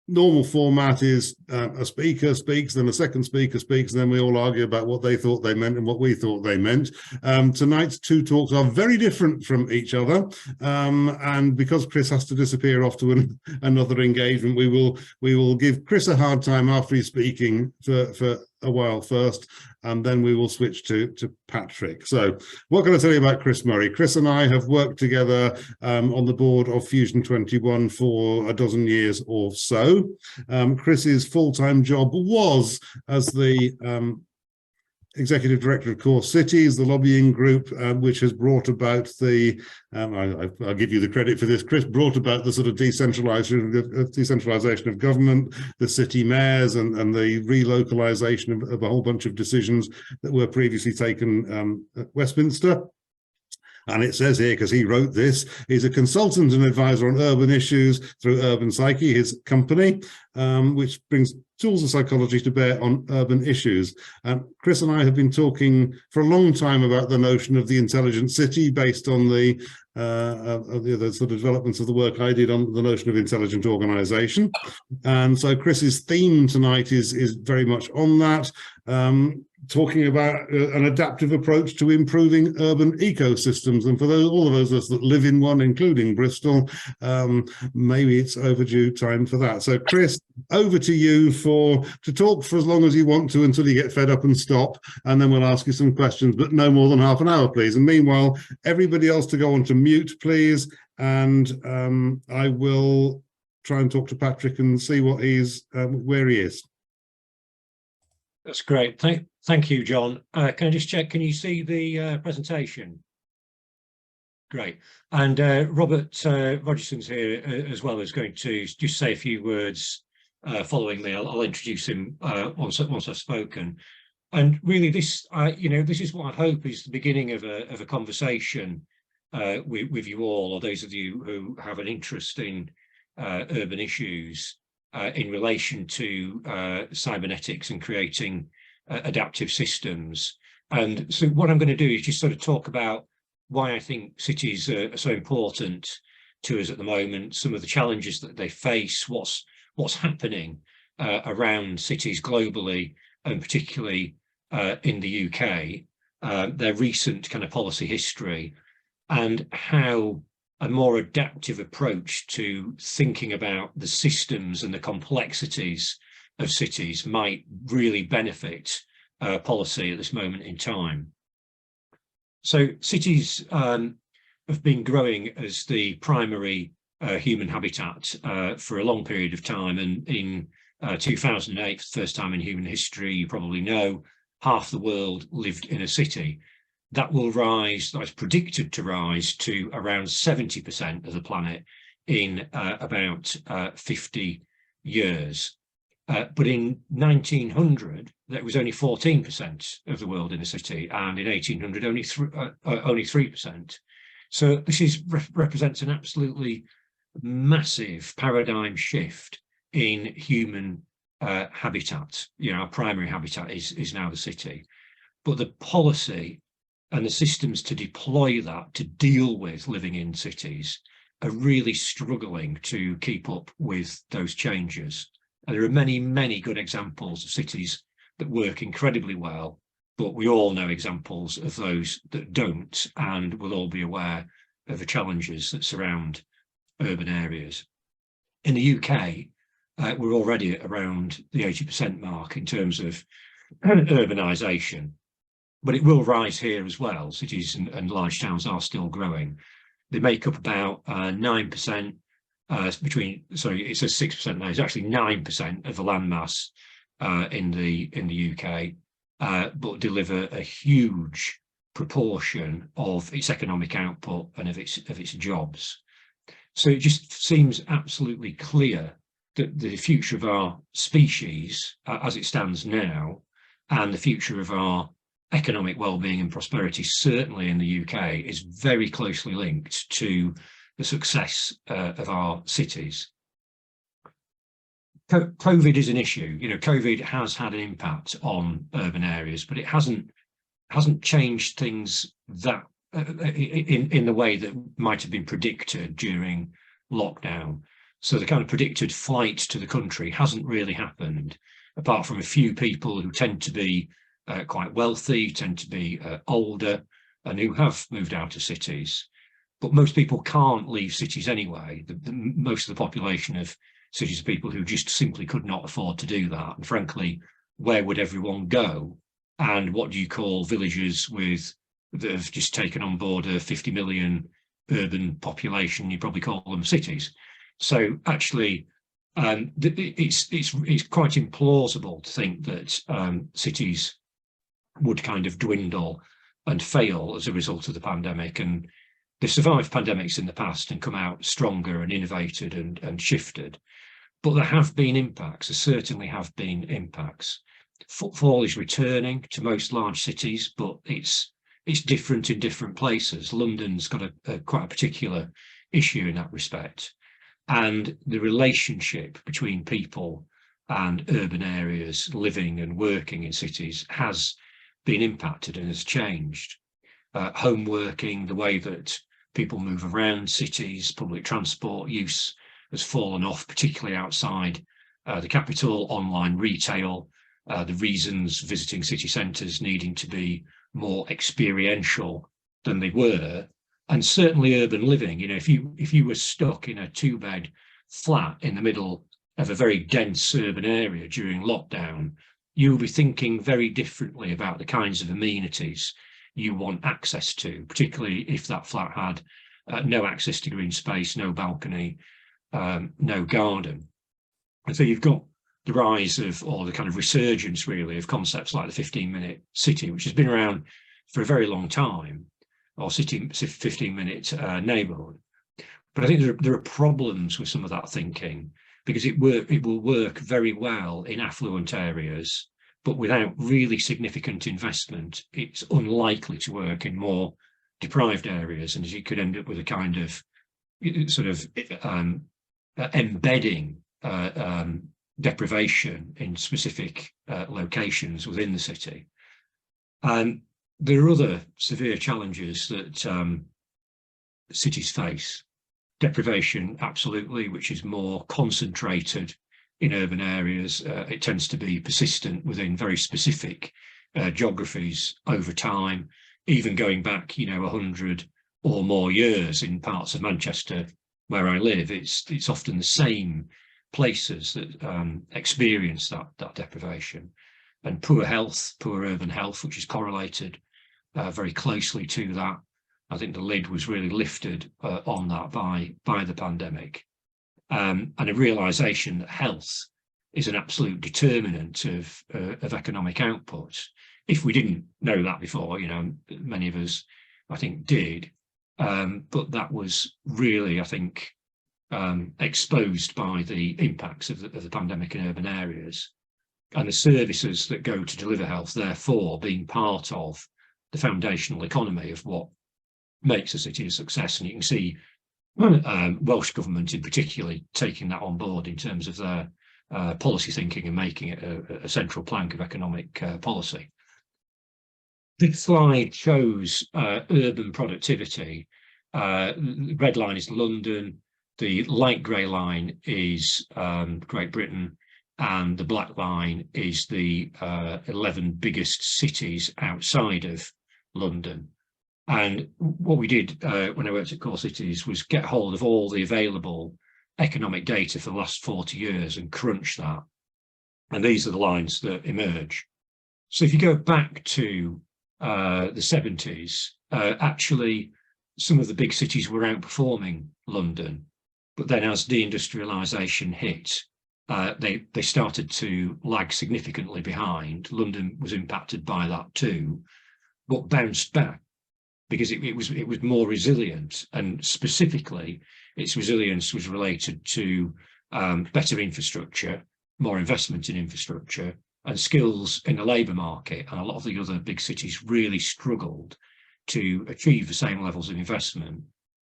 normal format is a speaker speaks, then a second speaker speaks, and then we all argue about what they thought they meant and what we thought they meant. Tonight's two talks are very different from each other, and because Chris has to disappear off to another engagement, we will give Chris a hard time after he's speaking for a while first, and then we will switch to Patrick. So what can I tell you about Chris Murray? Chris and I have worked together on the board of Fusion 21 for a dozen years or so. Chris's full-time job was as the Executive Director of Core Cities, the lobbying group, which has brought about the, I'll give you the credit for this, Chris brought about the sort of decentralization of government, the city mayors, and the relocalization of a whole bunch of decisions that were previously taken at Westminster. And it says here, because he wrote this, he's a consultant and advisor on urban issues through Urban Psyche, his company, which brings tools of psychology to bear on urban issues. Chris and I have been talking for a long time about the notion of the intelligent city based on the sort of developments of the work I did on the notion of intelligent organization. And so Chris's theme tonight is very much on that. Talking about an adaptive approach to improving urban ecosystems. And for all of those of us that live in one, including Bristol, maybe it's overdue time for that. So Chris, over to you to talk for as long as you want to until you get fed up and stop, and then we'll ask you some questions, but no more than half an hour, please. And meanwhile, everybody else to go on to mute, please. And I will try and talk to Patrick and see what where he is. That's great. Thank you, John. Can I just check, can you see the presentation? Great. And Robert Rogerson's here as well, is going to just say a few words following me. I'll introduce him once I've spoken. And really this, this is what I hope is the beginning of a conversation with you all, or those of you who have an interest in urban issues in relation to cybernetics and creating adaptive systems. And so what I'm going to do is just sort of talk about why I think cities are so important to us at the moment, some of the challenges that they face, what's happening around cities globally, and particularly in the UK, their recent kind of policy history, and how a more adaptive approach to thinking about the systems and the complexities of cities might really benefit policy at this moment in time. So cities have been growing as the primary human habitat for a long period of time, and in 2008, for the first time in human history, you probably know, half the world lived in a city. That will rise, that's predicted to rise to around 70% of the planet in about 50 years. But in 1900, there was only 14% of the world in a city, and in 1800, only 3%. So this represents an absolutely massive paradigm shift in human habitat. Our primary habitat is now the city. But the policy and the systems to deploy that, to deal with living in cities, are really struggling to keep up with those changes. And there are many, many good examples of cities that work incredibly well, but we all know examples of those that don't, and we'll all be aware of the challenges that surround urban areas. In the UK, we're already at around the 80% mark in terms of urbanisation. But it will rise here as well. Cities and large towns are still growing. They make up about 9%, it says 6% now, it's actually 9% of the landmass in the UK, but deliver a huge proportion of its economic output and of its jobs. So it just seems absolutely clear that the future of our species, as it stands now, and the future of our economic well-being and prosperity, certainly in the UK, is very closely linked to the success of our cities. COVID is an issue. COVID has had an impact on urban areas, but it hasn't changed things that in the way that might have been predicted during lockdown. So the kind of predicted flight to the country hasn't really happened, apart from a few people who tend to be quite wealthy, tend to be older, and who have moved out of cities. But most people can't leave cities anyway. Most of the population of cities are people who just simply could not afford to do that. And frankly, where would everyone go? And what do you call villages that have just taken on board a 50 million urban population? You probably call them cities. So actually, it's quite implausible to think that cities would kind of dwindle and fail as a result of the pandemic. And they've survived pandemics in the past and come out stronger and innovated and shifted. But there have been impacts. There certainly have been impacts. Footfall is returning to most large cities, but it's different in different places. London's got quite a particular issue in that respect. And the relationship between people and urban areas living and working in cities has been impacted and has changed. Home working, the way that people move around cities, public transport use has fallen off, particularly outside the capital, online retail, the reasons visiting city centres needing to be more experiential than they were, and certainly urban living. You know, if you were stuck in a 2-bed flat in the middle of a very dense urban area during lockdown, you will be thinking very differently about the kinds of amenities you want access to, particularly if that flat had no access to green space, no balcony, no garden. And so you've got the rise of, or the kind of resurgence really, of concepts like the 15-minute city, which has been around for a very long time, or 15-minute neighbourhood. But I think there are problems with some of that thinking, because it will work very well in affluent areas, but without really significant investment, it's unlikely to work in more deprived areas. And you could end up with a kind of sort of embedding deprivation in specific locations within the city. And there are other severe challenges that cities face. Deprivation, absolutely, which is more concentrated in urban areas. It tends to be persistent within very specific geographies over time, even going back, 100 or more years in parts of Manchester where I live. It's often the same places that experience that deprivation. And poor health, poor urban health, which is correlated very closely to that. I think the lid was really lifted on that by the pandemic, and a realisation that health is an absolute determinant of economic output. If we didn't know that before, many of us, I think, did, but that was really, I think, exposed by the impacts of the pandemic in urban areas, and the services that go to deliver health, therefore, being part of the foundational economy of what makes a city a success. And you can see Welsh government in particular taking that on board in terms of their policy thinking and making it a central plank of economic policy. This slide shows urban productivity. The red line is London, the light grey line is Great Britain, and the black line is the 11 biggest cities outside of London. And what we did when I worked at Core Cities was get hold of all the available economic data for the last 40 years and crunch that. And these are the lines that emerge. So if you go back to the 70s, actually some of the big cities were outperforming London. But then as deindustrialization hit, they started to lag significantly behind. London was impacted by that too, but bounced back, because it was more resilient, and specifically its resilience was related to better infrastructure, more investment in infrastructure, and skills in the labour market. And a lot of the other big cities really struggled to achieve the same levels of investment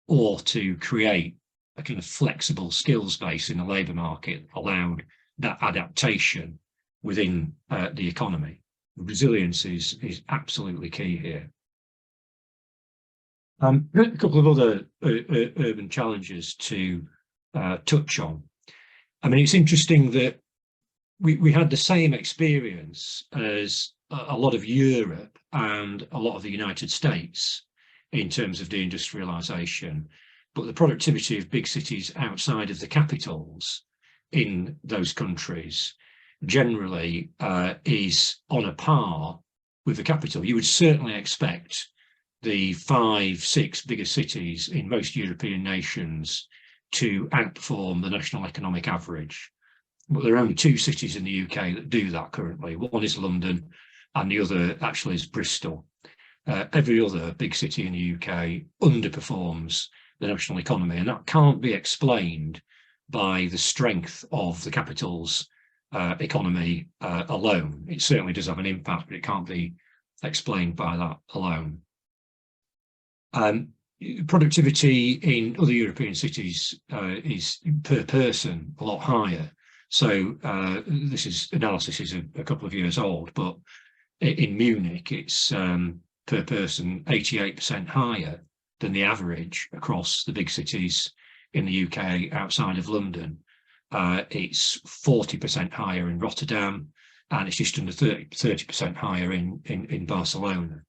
or to create a kind of flexible skills base in the labour market, allowed that adaptation within the economy. Resilience is absolutely key here. A couple of other urban challenges to touch on. I mean, it's interesting that we had the same experience as a lot of Europe and a lot of the United States in terms of deindustrialization, but the productivity of big cities outside of the capitals in those countries generally is on a par with the capital. You would certainly expect the 5, 6 biggest cities in most European nations to outperform the national economic average. But there are only 2 cities in the UK that do that currently. One is London and the other actually is Bristol. Every other big city in the UK underperforms the national economy, and that can't be explained by the strength of the capital's economy alone. It certainly does have an impact, but it can't be explained by that alone. Productivity in other European cities is per person a lot higher. So this analysis is a couple of years old, but in Munich, it's per person 88% higher than the average across the big cities in the UK outside of London. It's 40% higher in Rotterdam, and it's just under 30% higher in Barcelona.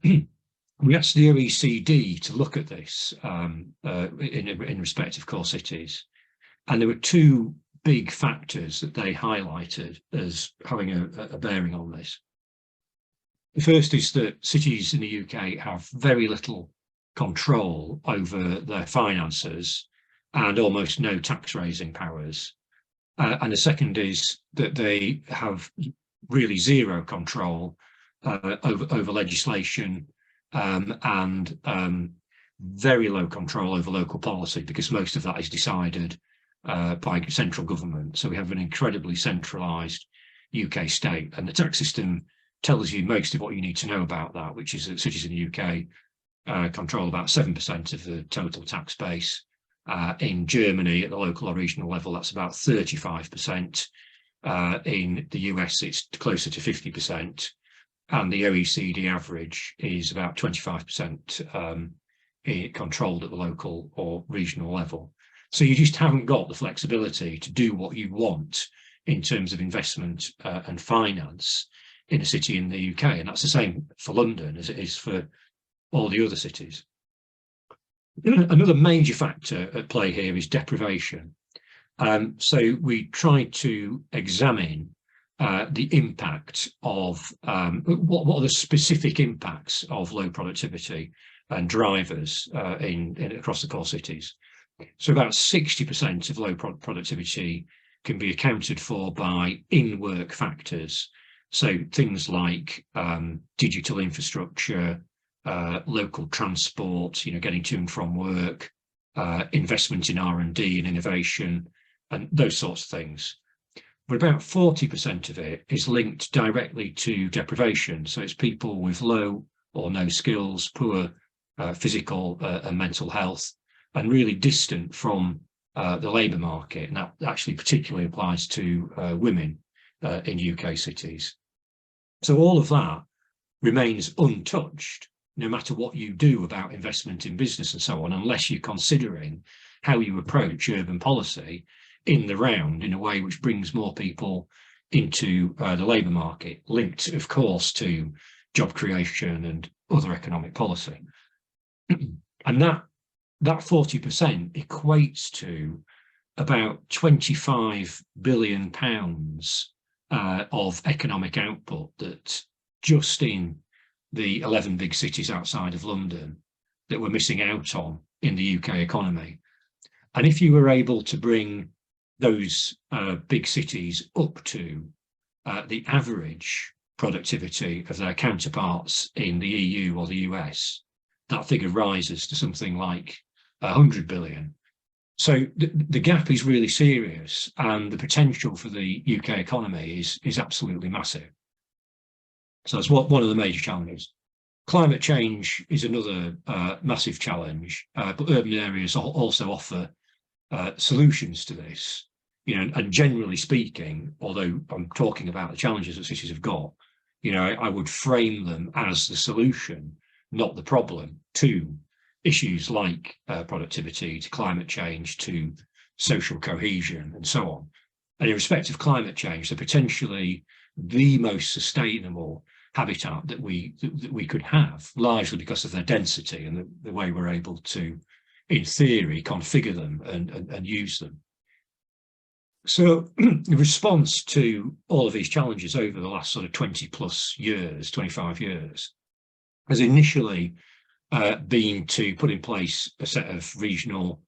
We asked the OECD to look at this in respect of core cities, and there were 2 big factors that they highlighted as having a bearing on this. The first is that cities in the UK have very little control over their finances and almost no tax raising powers. And the second is that they have really zero control over legislation and very low control over local policy, because most of that is decided by central government. So we have an incredibly centralised UK state, and the tax system tells you most of what you need to know about that, which is that cities in the UK control about 7% of the total tax base. In Germany, at the local or regional level, that's about 35%. In the US, it's closer to 50%. And the OECD average is about 25% controlled at the local or regional level. So you just haven't got the flexibility to do what you want in terms of investment and finance in a city in the UK. And that's the same for London as it is for all the other cities. Another major factor at play here is deprivation. So we tried to examine the impact of what are the specific impacts of low productivity and drivers across the core cities. So about 60% of low productivity can be accounted for by in-work factors. So things like digital infrastructure, local transport, getting to and from work, investment in R&D and innovation, and those sorts of things. But about 40% of it is linked directly to deprivation. So it's people with low or no skills, poor physical and mental health, and really distant from the labour market. And that actually particularly applies to women in UK cities. So all of that remains untouched, no matter what you do about investment in business and so on, unless you're considering how you approach urban policy in the round in a way which brings more people into the labour market, linked, of course, to job creation and other economic policy. And that 40% equates to about £25 billion of economic output that just in the 11 big cities outside of London that we're missing out on in the UK economy. And if you were able to bring those big cities up to the average productivity of their counterparts in the EU or the US, that figure rises to something like 100 billion. So the gap is really serious, and the potential for the UK economy is absolutely massive. So that's one of the major challenges. Climate change is another massive challenge, but urban areas also offer solutions to this. And generally speaking, although I'm talking about the challenges that cities have got, I would frame them as the solution, not the problem, to issues like productivity, to climate change, to social cohesion, and so on. And in respect of climate change, they're potentially the most sustainable habitat that we could have, largely because of their density and the way we're able to, in theory, configure them and use them. So the response to all of these challenges over the last sort of 20 plus years, 25 years, has initially been to put in place a set of regional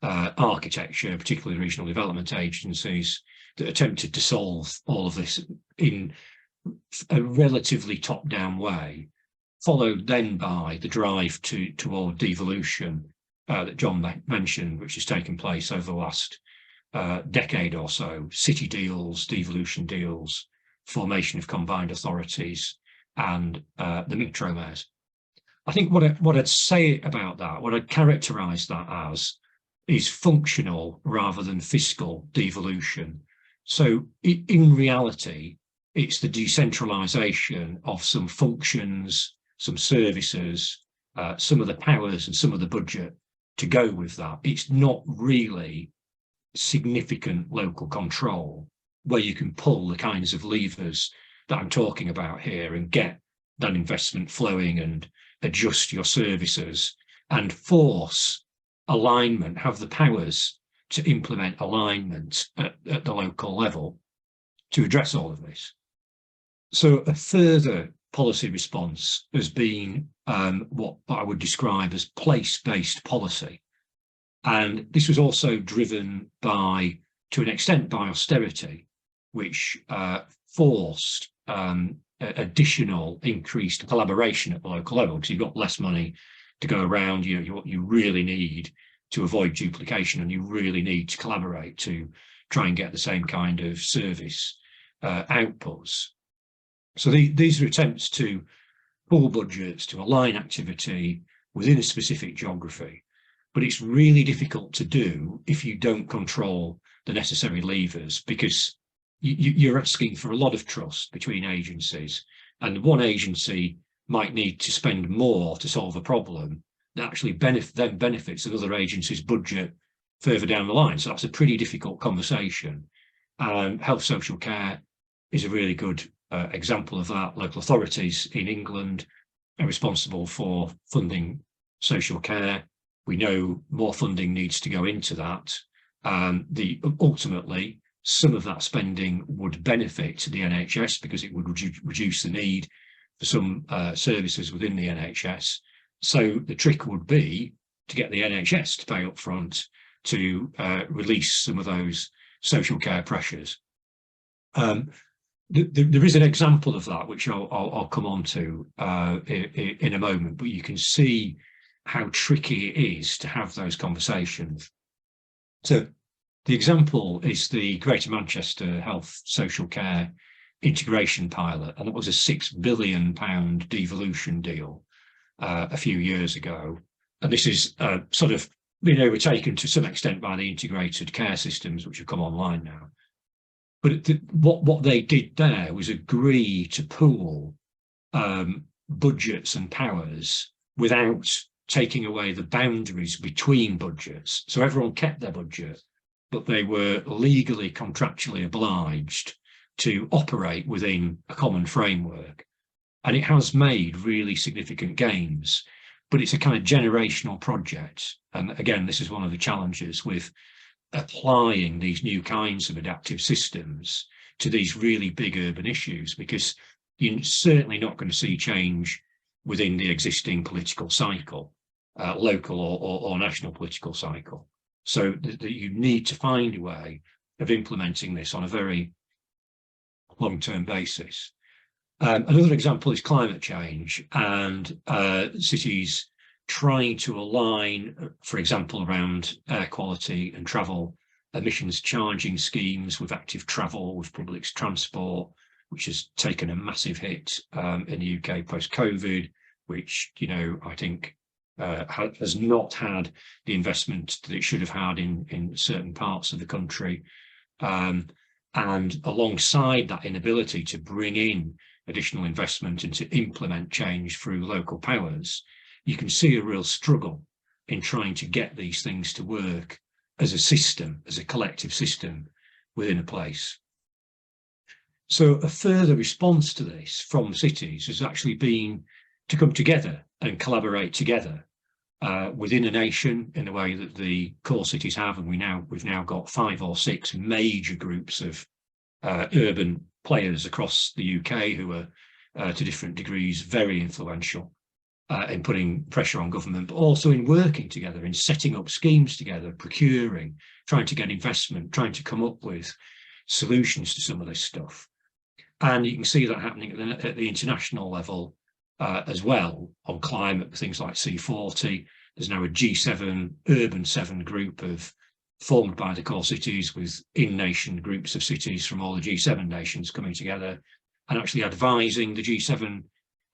architecture, particularly regional development agencies, that attempted to solve all of this in a relatively top-down way, followed then by the drive toward devolution that John mentioned, which has taken place over the last decade or so. City deals, devolution deals, formation of combined authorities, and the metro mayors. I think what I'd say about that, what I'd characterise that as, is functional rather than fiscal devolution. So in reality, it's the decentralisation of some functions, some services, some of the powers and some of the budget to go with that. It's not really significant local control where you can pull the kinds of levers that I'm talking about here and get that investment flowing and adjust your services and force alignment, have the powers to implement alignment at the local level to address all of this. So a further policy response has been what I would describe as place-based policy. And this was also driven by, to an extent, by austerity, which forced additional increased collaboration at the local level, because you've got less money to go around. What you really need to avoid duplication, and you really need to collaborate to try and get the same kind of service outputs. So these are attempts to pool budgets, to align activity within a specific geography. But it's really difficult to do if you don't control the necessary levers, because you're asking for a lot of trust between agencies, and one agency might need to spend more to solve a problem that actually benefits another agency's budget further down the line. So that's a pretty difficult conversation. Health social care is a really good example of that. Local authorities in England are responsible for funding social care. We know more funding needs to go into that. Ultimately, some of that spending would benefit the NHS because it would reduce the need for some services within the NHS. So the trick would be to get the NHS to pay up front to release some of those social care pressures. There is an example of that, which I'll come on to in a moment, but you can see how tricky it is to have those conversations. So the example is the Greater Manchester Health Social Care Integration Pilot, and it was a £6 billion devolution deal a few years ago. And this is sort of been overtaken to some extent by the integrated care systems, which have come online now. But what they did there was agree to pool budgets and powers without taking away the boundaries between budgets. So everyone kept their budget, but they were legally, contractually obliged to operate within a common framework. And it has made really significant gains, but it's a kind of generational project. And again, this is one of the challenges with applying these new kinds of adaptive systems to these really big urban issues, because you're certainly not going to see change within the existing political cycle, local or national political cycle. So you need to find a way of implementing this on a very long-term basis. Another example is climate change and cities trying to align, for example, around air quality and travel emissions charging schemes with active travel, with public transport, which has taken a massive hit in the UK post-COVID, which, I think has not had the investment that it should have had in certain parts of the country. And alongside that inability to bring in additional investment and to implement change through local powers, you can see a real struggle in trying to get these things to work as a system, as a collective system within a place. So a further response to this from cities has actually been to come together and collaborate together within a nation in the way that the core cities have, and we've now got 5 or 6 major groups of urban players across the UK who are to different degrees very influential in putting pressure on government, but also in working together, in setting up schemes together, procuring, trying to get investment, trying to come up with solutions to some of this stuff. And you can see that happening at the international level as well, on climate, things like C40. There's now a G7 Urban 7 group formed by the core cities, with in-nation groups of cities from all the G7 nations coming together and actually advising the G7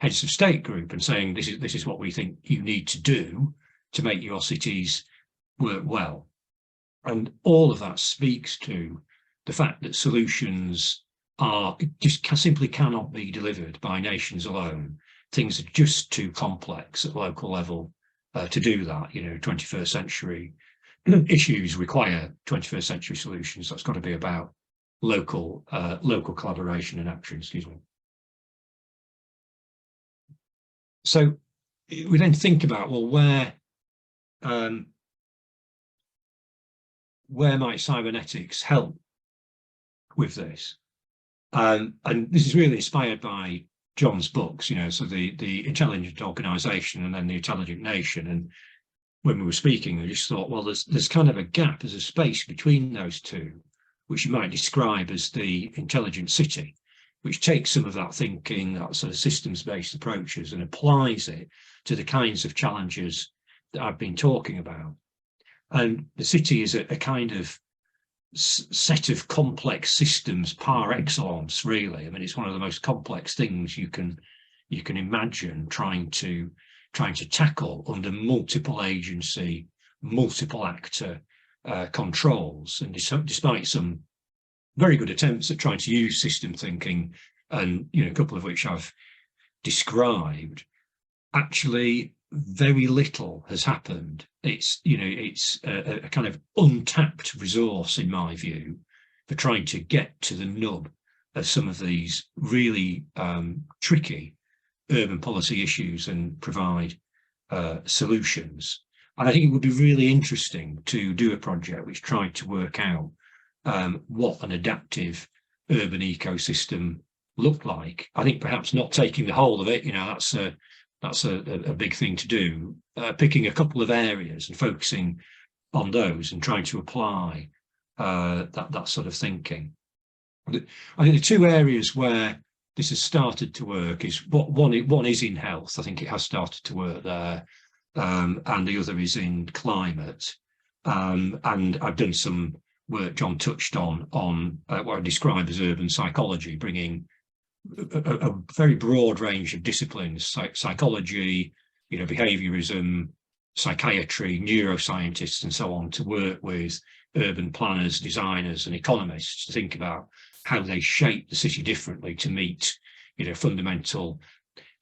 heads of state group and saying, this is what we think you need to do to make your cities work well. And all of that speaks to the fact that solutions simply cannot be delivered by nations alone. Things are just too complex at local level to do that. 21st century issues require 21st century solutions. That's got to be about local collaboration and action. Excuse me. So we then think about, well, where might cybernetics help with this? And this is really inspired by John's books, so the Intelligent Organisation and then the Intelligent Nation. And when we were speaking, I just thought, well, there's kind of a gap, there's a space between those two, which you might describe as the intelligent city, which takes some of that thinking, that sort of systems-based approaches, and applies it to the kinds of challenges that I've been talking about. And the city is a kind of set of complex systems par excellence, really. I mean, it's one of the most complex things you can imagine trying to tackle under multiple agency, multiple actor controls. And despite some very good attempts at trying to use system thinking, and a couple of which I've described, actually very little has happened. It's a kind of untapped resource, in my view, for trying to get to the nub of some of these really tricky urban policy issues and provide solutions. And I think it would be really interesting to do a project which tried to work out what an adaptive urban ecosystem looked like. I think perhaps not taking the whole of it, that's a big thing to do, picking a couple of areas and focusing on those and trying to apply that sort of thinking. I think the 2 areas where this has started to work is one is in health. I think it has started to work there, and the other is in climate. And I've done some work John touched on what I describe as urban psychology, bringing a very broad range of disciplines, psychology, behaviorism, psychiatry, neuroscientists, and so on, to work with urban planners, designers, and economists to think about how they shape the city differently to meet, fundamental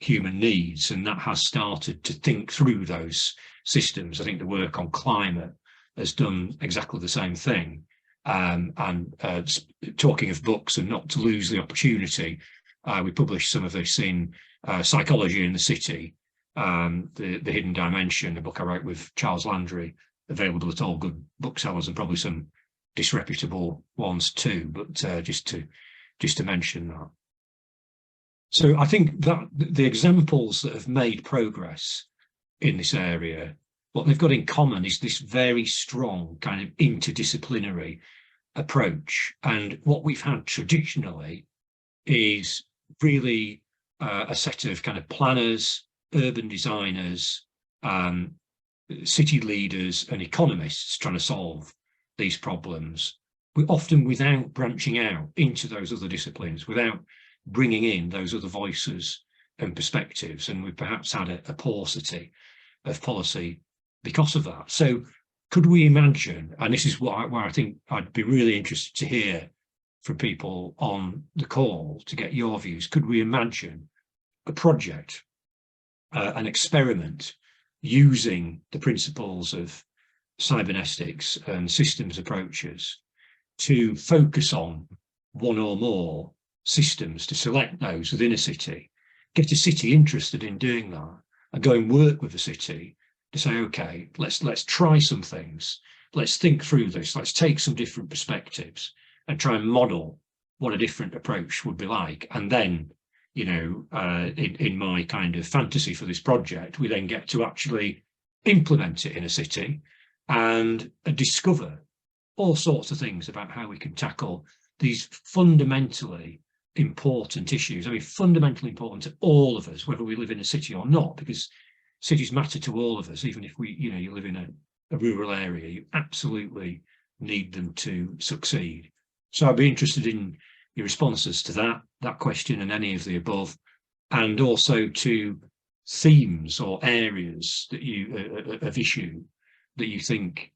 human needs. And that has started to think through those systems. I think the work on climate has done exactly the same thing. And talking of books, and not to lose the opportunity, we published some of this in Psychology in the City, the Hidden Dimension, a book I wrote with Charles Landry, available at all good booksellers and probably some disreputable ones too, but just to mention that. So I think that the examples that have made progress in this area, what they've got in common is this very strong kind of interdisciplinary approach. And what we've had traditionally is really a set of kind of planners, urban designers, city leaders, and economists trying to solve these problems, often without branching out into those other disciplines, without bringing in those other voices and perspectives. And we've perhaps had a paucity of policy because of that. So could we imagine, and this is where I think I'd be really interested to hear from people on the call to get your views, could we imagine a project, an experiment using the principles of cybernetics and systems approaches to focus on one or more systems, to select those within a city, get a city interested in doing that, and go and work with the city to say, okay, let's try some things, let's think through this, let's take some different perspectives and try and model what a different approach would be like. And then, you know, in my kind of fantasy for this project, we then get to actually implement it in a city and discover all sorts of things about how we can tackle these fundamentally important issues. I mean, fundamentally important to all of us, whether we live in a city or not, because cities matter to all of us. Even if we, you know, you live in a rural area, you absolutely need them to succeed. So I'd be interested in your responses to that question and any of the above, and also to themes or areas that you of issue that you think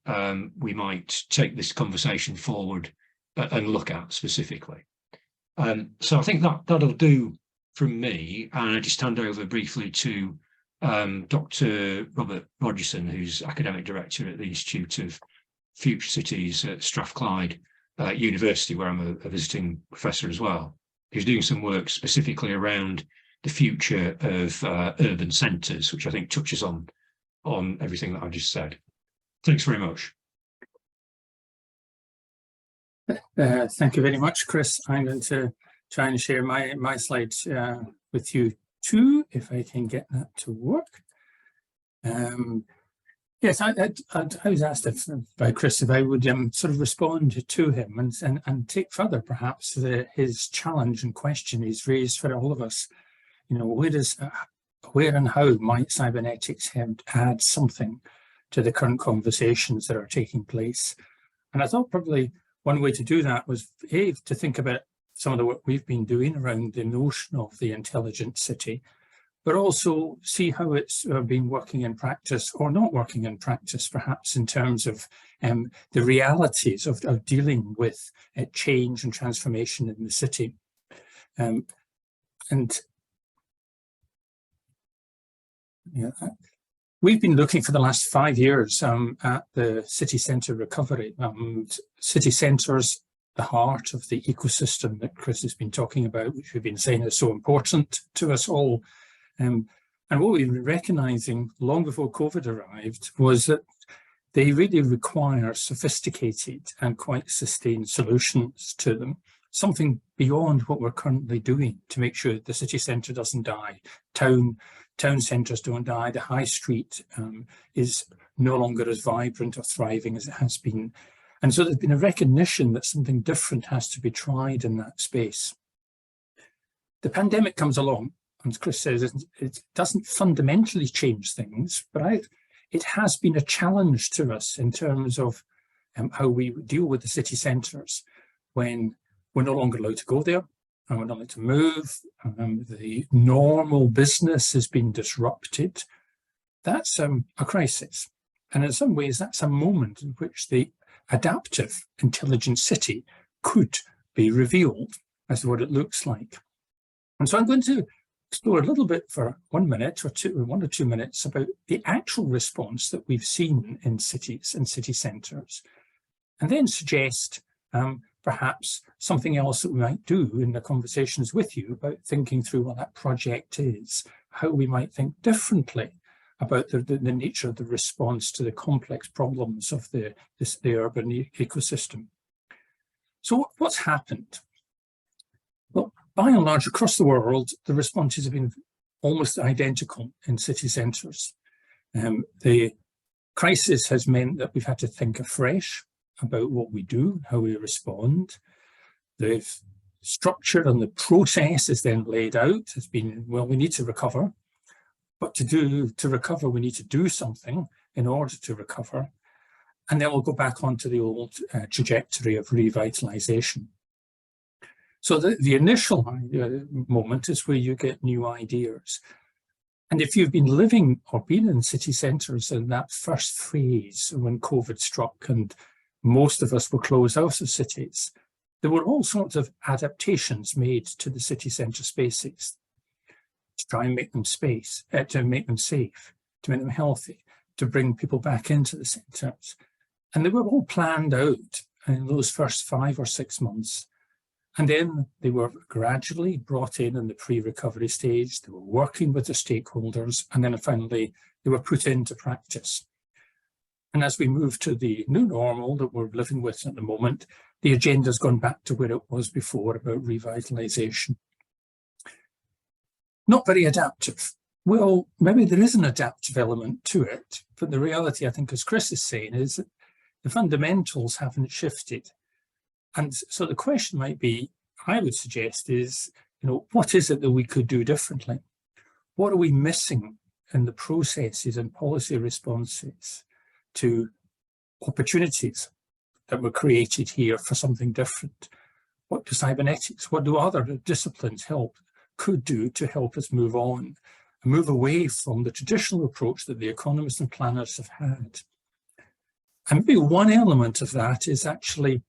we might take this conversation forward and look at specifically. So I think that'll do from me. And I just hand over briefly to Dr. Robert Rogerson, who's Academic Director at the Institute of Future Cities at Strathclyde University, where I'm a visiting professor as well. He's doing some work specifically around the future of urban centres, which I think touches on everything that I just said. Thanks very much. Thank you very much, Chris. I'm going to try and share my slides with you too, if I can get that to work. Yes, I was asked by Chris if I would sort of respond to him and take further perhaps his challenge and question he's raised for all of us. You know, where and how might cybernetics add something to the current conversations that are taking place? And I thought probably one way to do that was to think about some of the work we've been doing around the notion of the intelligent city, but also see how it's been working in practice or not working in practice, perhaps in terms of the realities of dealing with change and transformation in the city. We've been looking for the last 5 years at the city centre recovery. City centres, the heart of the ecosystem that Chris has been talking about, which we've been saying is so important to us all. And what we've been recognising long before COVID arrived was that they really require sophisticated and quite sustained solutions to them, something beyond what we're currently doing to make sure the city centre doesn't die, town centres don't die, the high street is no longer as vibrant or thriving as it has been. And so there's been a recognition that something different has to be tried in that space. The pandemic comes along, and Chris says it doesn't fundamentally change things, but it has been a challenge to us in terms of how we deal with the city centres when we're no longer allowed to go there, and we're not allowed to move, the normal business has been disrupted. That's a crisis. And in some ways, that's a moment in which the adaptive intelligent city could be revealed as to what it looks like. And so I'm going to explore a little bit for 1 minute or 1 or 2 minutes about the actual response that we've seen in cities and city centres, and then suggest perhaps something else that we might do in the conversations with you about thinking through what that project is, how we might think differently about the nature of the response to the complex problems of the urban ecosystem. So what's happened? Well, by and large, across the world, the responses have been almost identical in city centres. The crisis has meant that we've had to think afresh about what we do, how we respond. The structure and the process is then laid out, has been, well, we need to recover, but to recover, we need to do something in order to recover. And then we'll go back onto the old trajectory of revitalisation. So the initial moment is where you get new ideas. And if you've been living or been in city centres in that first phase when COVID struck and most of us were closed out of cities, there were all sorts of adaptations made to the city centre spaces to try and make them safe, to make them healthy, to bring people back into the centres. And they were all planned out in those first 5 or 6 months. And then they were gradually brought in the pre-recovery stage. They were working with the stakeholders, and then finally they were put into practice. And as we move to the new normal that we're living with at the moment, the agenda's gone back to where it was before about revitalisation. Not very adaptive. Well, maybe there is an adaptive element to it, but the reality, I think, as Chris is saying, is that the fundamentals haven't shifted. And so the question might be, I would suggest, is, what is it that we could do differently? What are we missing in the processes and policy responses to opportunities that were created here for something different? What do cybernetics, what do other disciplines could do to help us move on and move away from the traditional approach that the economists and planners have had? And maybe one element of that is actually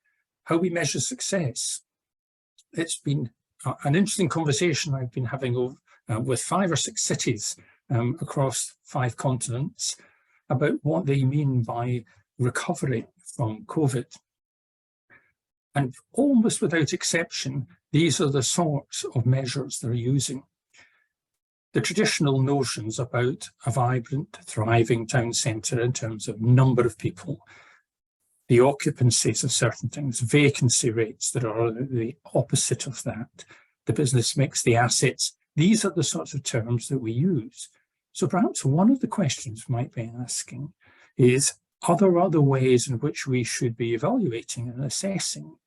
how we measure success. It's been an interesting conversation I've been having with 5 or 6 cities across 5 continents about what they mean by recovery from COVID. And almost without exception, these are the sorts of measures they're using. The traditional notions about a vibrant, thriving town centre in terms of number of people, the occupancies of certain things, vacancy rates that are the opposite of that, the business mix, the assets, these are the sorts of terms that we use. So perhaps one of the questions we might be asking is, are there other ways in which we should be evaluating and assessing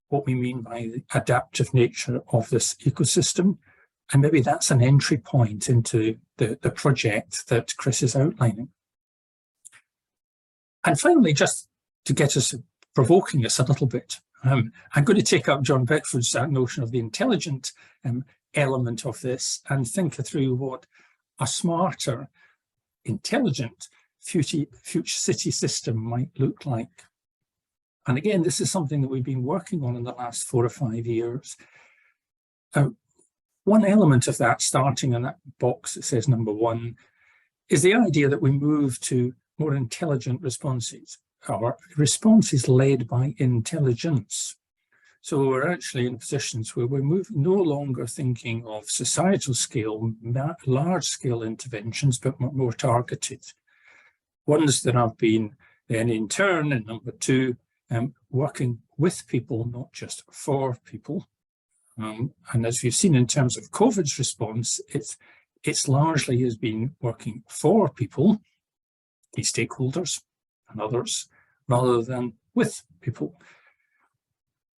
what we mean by the adaptive nature of this ecosystem? And maybe that's an entry point into the project that Chris is outlining. And finally, just to get us, provoking us a little bit, I'm going to take up John Beckford's notion of the intelligent element of this and think through what a smarter, intelligent future city system might look like. And again, this is something that we've been working on in the last 4 or 5 years. One element of that, starting in that box that says number 1, is the idea that we move to more intelligent responses. Our responses led by intelligence. So we're actually in positions where we're no longer thinking of societal scale, large scale interventions, but more targeted. Ones that have been then in turn, and number 2, working with people, not just for people. And as we've seen in terms of COVID's response, it's largely has been working for people, the stakeholders and others, rather than with people.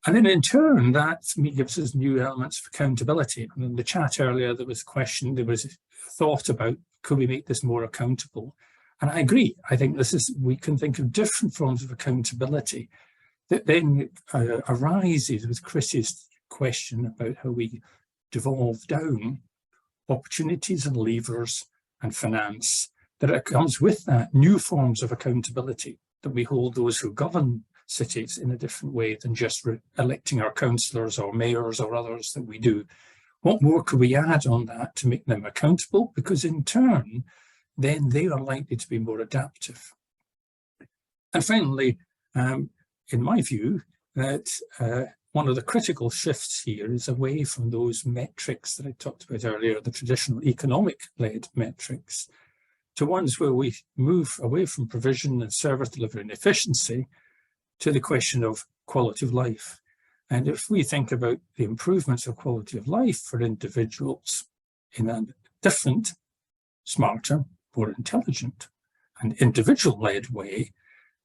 And then in turn, that gives us new elements of accountability. And in the chat earlier, there was a question, there was thought about, could we make this more accountable? And I agree. I think we can think of different forms of accountability that then arises with Chris's question about how we devolve down opportunities and levers and finance, that it comes with that new forms of accountability, that we hold those who govern cities in a different way than just electing our councillors or mayors or others that we do. What more could we add on that to make them accountable? Because in turn, then they are likely to be more adaptive. And finally, in my view, that one of the critical shifts here is away from those metrics that I talked about earlier, the traditional economic-led metrics, to ones where we move away from provision and service delivery and efficiency to the question of quality of life. And if we think about the improvements of quality of life for individuals in a different, smarter, more intelligent and individual-led way,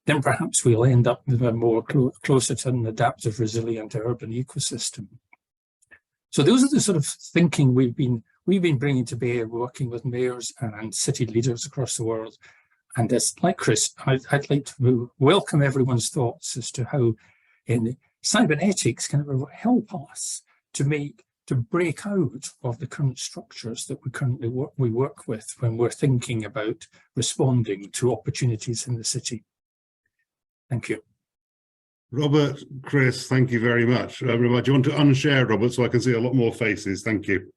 then perhaps we'll end up with a more closer to an adaptive, resilient urban ecosystem. So those are the sort of thinking we've been bringing to bear, working with mayors and city leaders across the world. And as like Chris, I'd like to welcome everyone's thoughts as to how in cybernetics can help us to break out of the current structures that we work with when we're thinking about responding to opportunities in the city. Thank you. Robert, Chris, thank you very much. Do you want to unshare, Robert, so I can see a lot more faces? Thank you.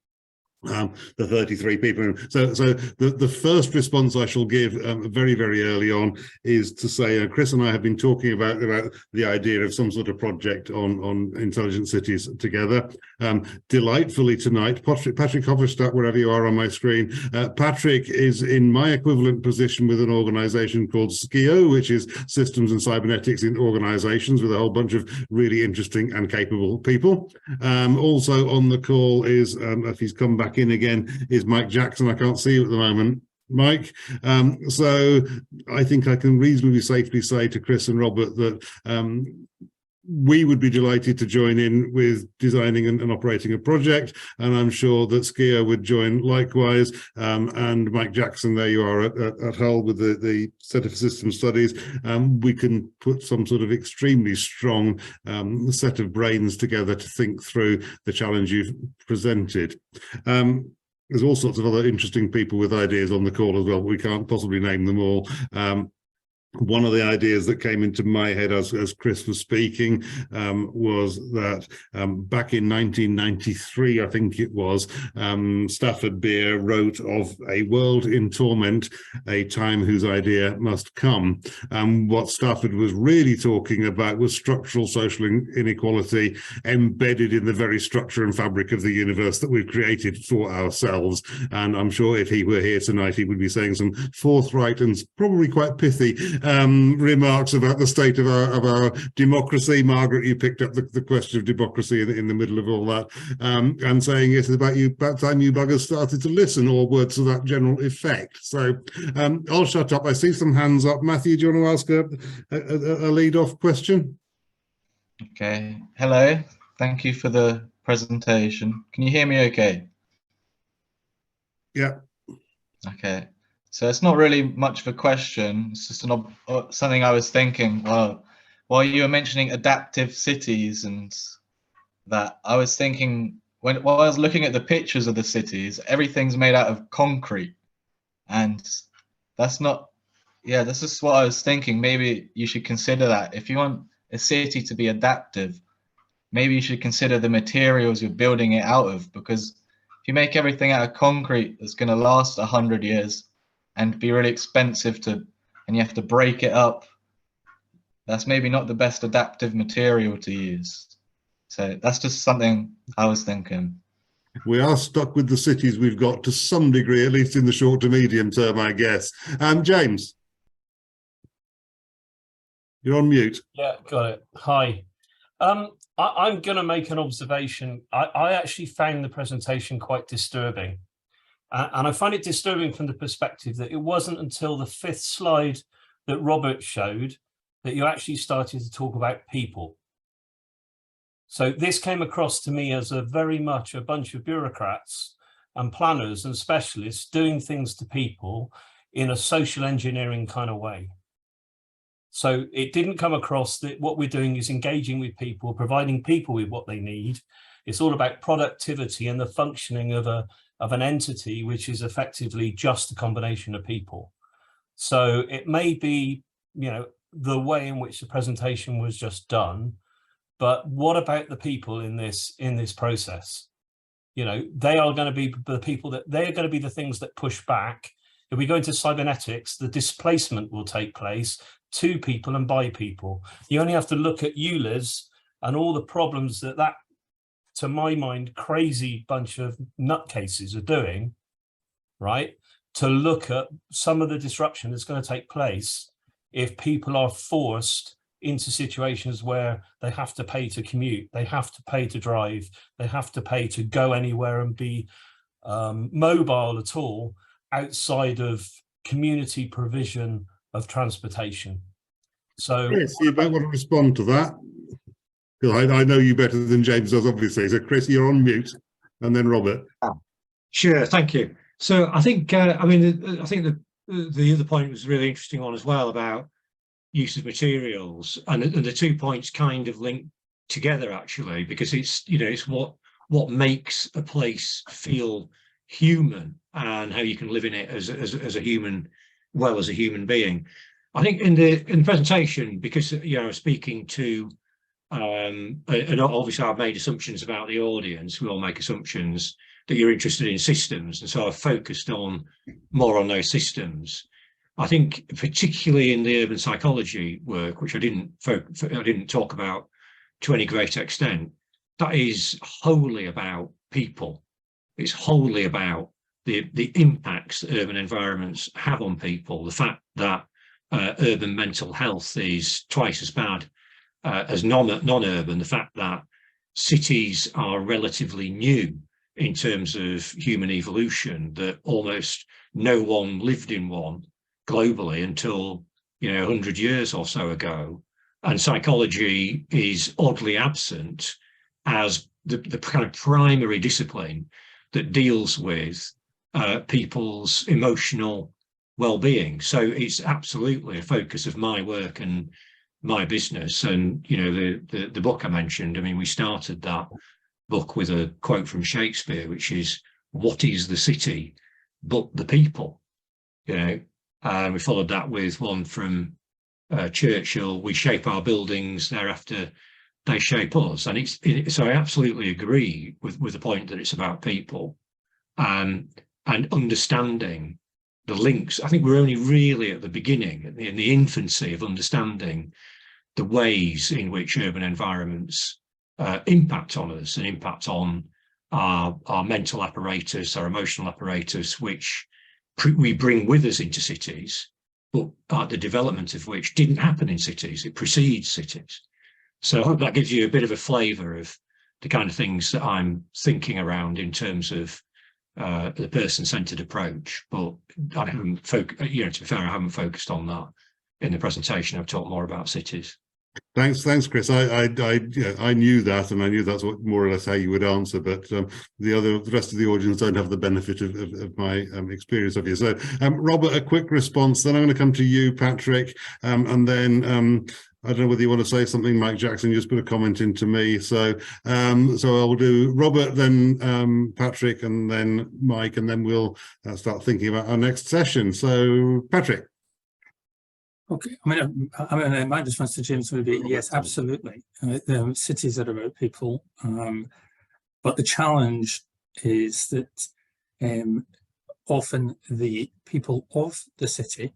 the 33 people. So the first response I shall give very, very early on is to say, Chris and I have been talking about the idea of some sort of project on intelligent cities together. Delightfully tonight, Patrick Hoverstadt, wherever you are on my screen, Patrick is in my equivalent position with an organization called SCIO, which is Systems and Cybernetics in Organizations, with a whole bunch of really interesting and capable people. Also on the call is, if he's come back in again, is Mike Jackson. I can't see you at the moment, Mike. So I think I can reasonably safely say to Chris and Robert that we would be delighted to join in with designing and operating a project, and I'm sure that SCIO would join likewise. And Mike Jackson, there you are at Hull with the Centre for Systems Studies. We can put some sort of extremely strong set of brains together to think through the challenge you've presented. There's all sorts of other interesting people with ideas on the call as well, but we can't possibly name them all. One of the ideas that came into my head as Chris was speaking was that back in 1993, I think it was, Stafford Beer wrote of a world in torment, a time whose idea must come. What Stafford was really talking about was structural social inequality embedded in the very structure and fabric of the universe that we've created for ourselves. And I'm sure if he were here tonight, he would be saying some forthright and probably quite pithy remarks about the state of our democracy. Margaret, you picked up the question of democracy in the middle of all that, and saying it's about time you buggers started to listen, or words to that general effect. So I'll shut up. I see some hands up. Matthew, do you want to ask a lead-off question? Okay. Hello. Thank you for the presentation. Can you hear me okay? Yeah. Okay. So it's not really much of a question. It's just something I was thinking. Well, while you were mentioning adaptive cities and that, I was thinking while I was looking at the pictures of the cities, everything's made out of concrete, and that's not. Yeah, this is what I was thinking. Maybe you should consider that if you want a city to be adaptive. Maybe you should consider the materials you're building it out of, because if you make everything out of concrete, it's going to last 100 years. And be really expensive and you have to break it up. That's maybe not the best adaptive material to use. So that's just something I was thinking. We are stuck with the cities we've got to some degree, at least in the short to medium term, I guess. James, you're on mute. Yeah, got it. Hi. I'm going to make an observation. I actually found the presentation quite disturbing. And I find it disturbing from the perspective that it wasn't until the 5th slide that Robert showed that you actually started to talk about people. So this came across to me as very much a bunch of bureaucrats and planners and specialists doing things to people in a social engineering kind of way. So it didn't come across that what we're doing is engaging with people, providing people with what they need. It's all about productivity and the functioning of an entity which is effectively just a combination of people. So it may be, the way in which the presentation was just done, but what about the people in this process? They are going to be the people they're going to be the things that push back. If we go into cybernetics, the displacement will take place to people and by people. You only have to look at ULIS and all the problems that to my mind, crazy bunch of nutcases are doing, right? To look at some of the disruption that's going to take place if people are forced into situations where they have to pay to commute, they have to pay to drive, they have to pay to go anywhere and be mobile at all outside of community provision of transportation. So Chris, you might want to respond to that. I know you better than James does, obviously. So, Chris, you're on mute, and then Robert. Sure, thank you. So, I think, I think the other point was a really interesting one as well about use of materials, and the 2 points kind of link together actually, because it's it's what makes a place feel human and how you can live in it as a human, as a human being. I think in the presentation, because speaking to. And obviously I've made assumptions about the audience, we all make assumptions, that you're interested in systems, and so I've focused more on those systems. I think particularly in the urban psychology work, which I didn't talk about to any great extent, that is wholly about people. It's wholly about the impacts that urban environments have on people. The fact that urban mental health is twice as bad as non-urban. The fact that cities are relatively new in terms of human evolution, that almost no one lived in one globally until 100 years or so ago, and psychology is oddly absent as the kind of primary discipline that deals with people's emotional well-being. So it's absolutely a focus of my work and my business. And the book I mentioned, I mean, we started that book with a quote from Shakespeare, which is, "What is the city but the people?" And we followed that with one from Churchill, "We shape our buildings, thereafter they shape us." And so I absolutely agree with the point that it's about people and understanding the links. I think we're only really at the beginning, in the infancy of understanding the ways in which urban environments impact on us and impact on our mental apparatus, our emotional apparatus, which we bring with us into cities, but the development of which didn't happen in cities. It precedes cities. So I hope that gives you a bit of a flavour of the kind of things that I'm thinking around in terms of the person-centred approach. But I haven't to be fair, I haven't focused on that in the presentation. I've talked more about cities. Thanks, Chris. I knew that, and I knew that's what more or less how you would answer. But the rest of the audience don't have the benefit of my experience of you. So, Robert, a quick response. Then I'm going to come to you, Patrick, and then I don't know whether you want to say something, Mike Jackson. You just put a comment into me. So I'll do Robert, then Patrick, and then Mike, and then we'll start thinking about our next session. So, Patrick. Okay, I mean, my response to James would be yes, absolutely. Cities are about people, but the challenge is that often the people of the city,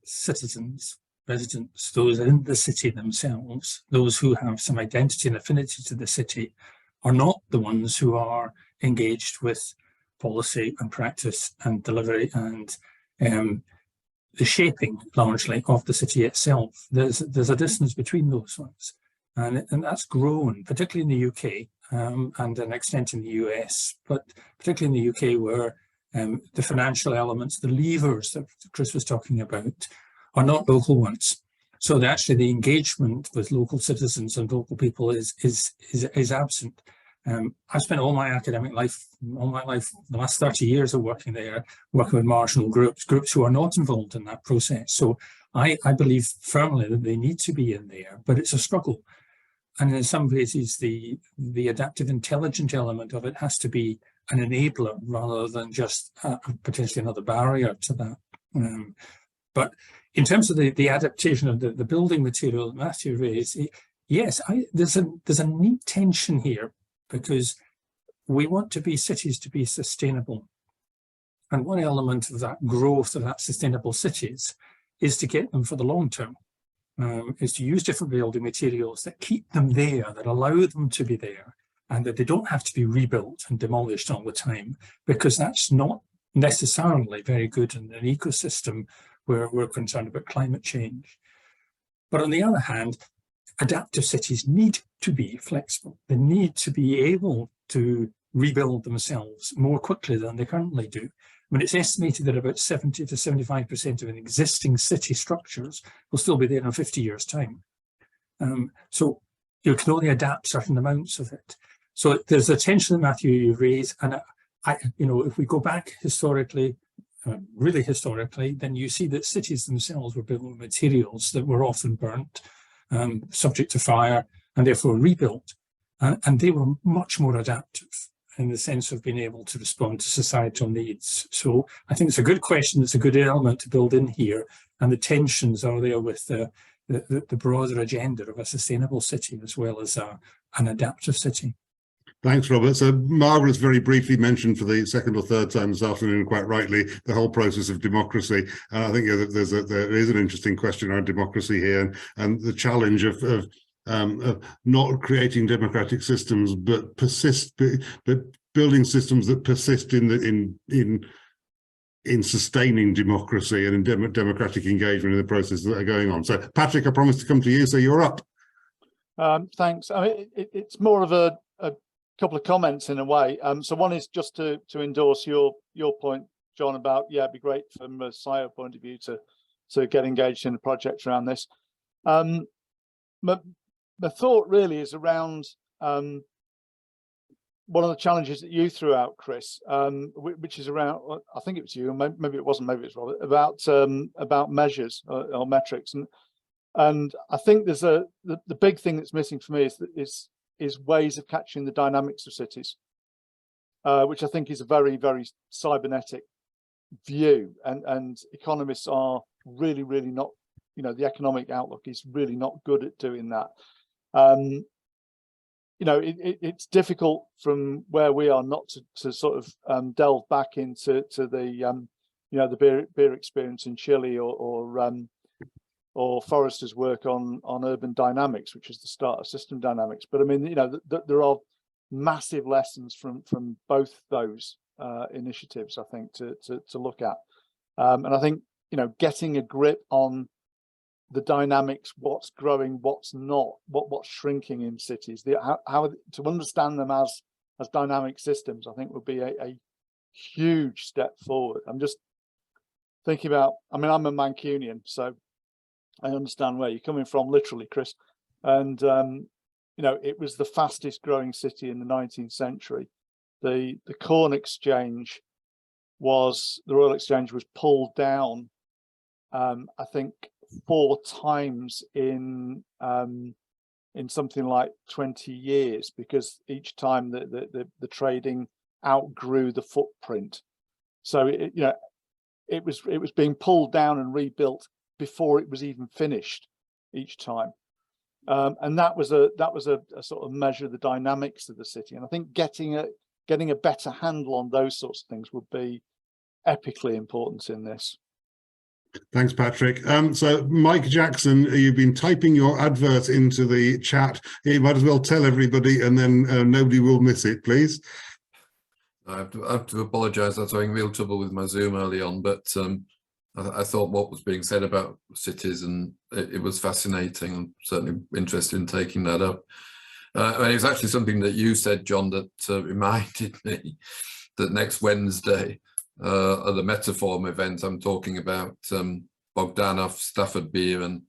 citizens, residents, those in the city themselves, those who have some identity and affinity to the city, are not the ones who are engaged with policy and practice and delivery and the shaping largely of the city itself. There's a distance between those ones, and that's grown, particularly in the UK and an extent in the US, but particularly in the UK, where the financial elements, the levers that Chris was talking about, are not local ones. So actually the engagement with local citizens and local people is absent. I've spent all my academic life, the last 30 years of working there, working with marginal groups who are not involved in that process. So I believe firmly that they need to be in there, but it's a struggle. And in some cases, the adaptive intelligent element of it has to be an enabler rather than just potentially another barrier to that. But in terms of the adaptation of the building material that Matthew raised, yes, there's a neat tension here, because we want cities to be sustainable. And one element of that growth of that sustainable cities is to get them for the long term, is to use different building materials that keep them there, that allow them to be there, and that they don't have to be rebuilt and demolished all the time, because that's not necessarily very good in an ecosystem where we're concerned about climate change. But on the other hand, adaptive cities need to be flexible. They need to be able to rebuild themselves more quickly than they currently do. I mean, it's estimated that about 70 to 75% of an existing city structures will still be there in 50 years' time. So you can only adapt certain amounts of it. So there's a tension that Matthew you raise, and if we go back historically, really historically, then you see that cities themselves were built with materials that were often burnt, subject to fire, and therefore rebuilt. And they were much more adaptive in the sense of being able to respond to societal needs. So I think it's a good question. It's a good element to build in here. And the tensions are there with the broader agenda of a sustainable city as well as an adaptive city. Thanks, Robert. So Margaret's very briefly mentioned for the second or third time this afternoon, quite rightly, the whole process of democracy. And I think there is an interesting question around democracy here, and the challenge of not creating democratic systems, but building systems that persist in sustaining democracy and in democratic engagement in the processes that are going on. So, Patrick, I promise to come to you. So you're up. Thanks. I mean, it's more of a couple of comments in a way. So one is just to endorse your point, John, about, yeah, it'd be great from a SIO point of view to get engaged in the project around this. My thought really is around one of the challenges that you threw out, Chris, which is around, I think it was you, maybe it wasn't, maybe it's Robert, about measures or metrics, and I think there's the big thing that's missing for me is ways of catching the dynamics of cities, which I think is a very, very cybernetic view, and economists are really not, the economic outlook is really not good at doing that. It's difficult from where we are not to sort of delve back into the beer experience in Chile or Forrester's work on urban dynamics, which is the start of system dynamics. But I mean, there are massive lessons from both those initiatives, I think, to look at. And I think, getting a grip on the dynamics, what's growing, what's not, what's shrinking in cities, how to understand them as dynamic systems, I think would be a huge step forward. I'm just thinking about, I mean, I'm a Mancunian, so I understand where you're coming from, literally, Chris. And it was the fastest growing city in the 19th century. The Corn Exchange the Royal Exchange was pulled down, I think 4 times in something like 20 years, because each time the trading outgrew the footprint. So it was being pulled down and rebuilt before it was even finished each time, and that was a sort of measure of the dynamics of the city. And I think getting a better handle on those sorts of things would be epically important in this. Thanks, Patrick. So Mike Jackson, you've been typing your advert into the chat. You might as well tell everybody, and then nobody will miss it, please. I have to apologise. I was having real trouble with my Zoom early on, but I thought what was being said about cities, and it was fascinating. I'm certainly interested in taking that up. And it was actually something that you said, John, that reminded me that next Wednesday at the Metaform event, I'm talking about Bogdanov, Stafford beer, and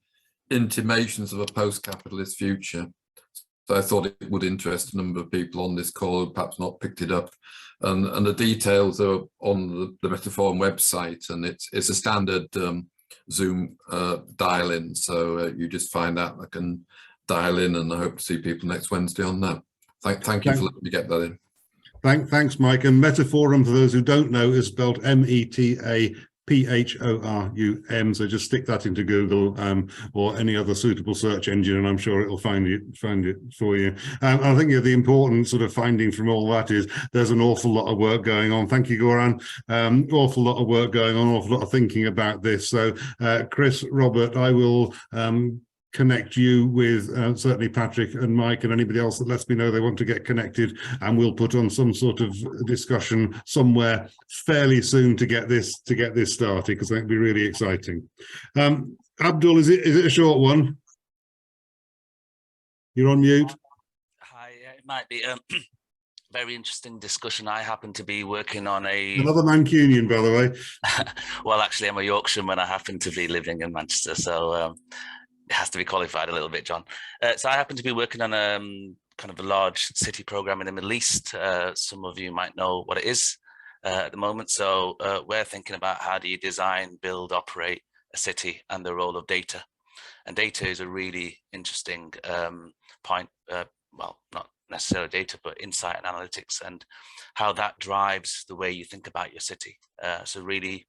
intimations of a post-capitalist future. So I thought it would interest a number of people on this call who perhaps not picked it up. And the details are on the Metaform website, and it's a standard Zoom dial-in. So you just find that I can dial in, and I hope to see people next Wednesday on that. Thank you for letting me get that in. Thanks, Mike. And Metaforum, for those who don't know, is spelled METAPHORUM. So just stick that into Google or any other suitable search engine, and I'm sure it'll find it for you. I think the important sort of finding from all that is there's an awful lot of work going on. Thank you, Goran. Awful lot of work going on, awful lot of thinking about this. So, Chris, Robert, I will connect you with certainly Patrick and Mike and anybody else that lets me know they want to get connected, and we'll put on some sort of discussion somewhere fairly soon to get this started, because that'd be really exciting. Abdul, is it a short one? You're on mute. Hi, it might be very interesting discussion. I happen to be working on another Mancunian, by the way. Well, actually, I'm a Yorkshireman. I happen to be living in Manchester, so it has to be qualified a little bit, John. So I happen to be working on kind of a large city program in the Middle East. Some of you might know what it is at the moment. So we're thinking about how do you design, build, operate a city, and the role of data. And data is a really interesting point. Well, not necessarily data, but insight and analytics, and how that drives the way you think about your city. So really,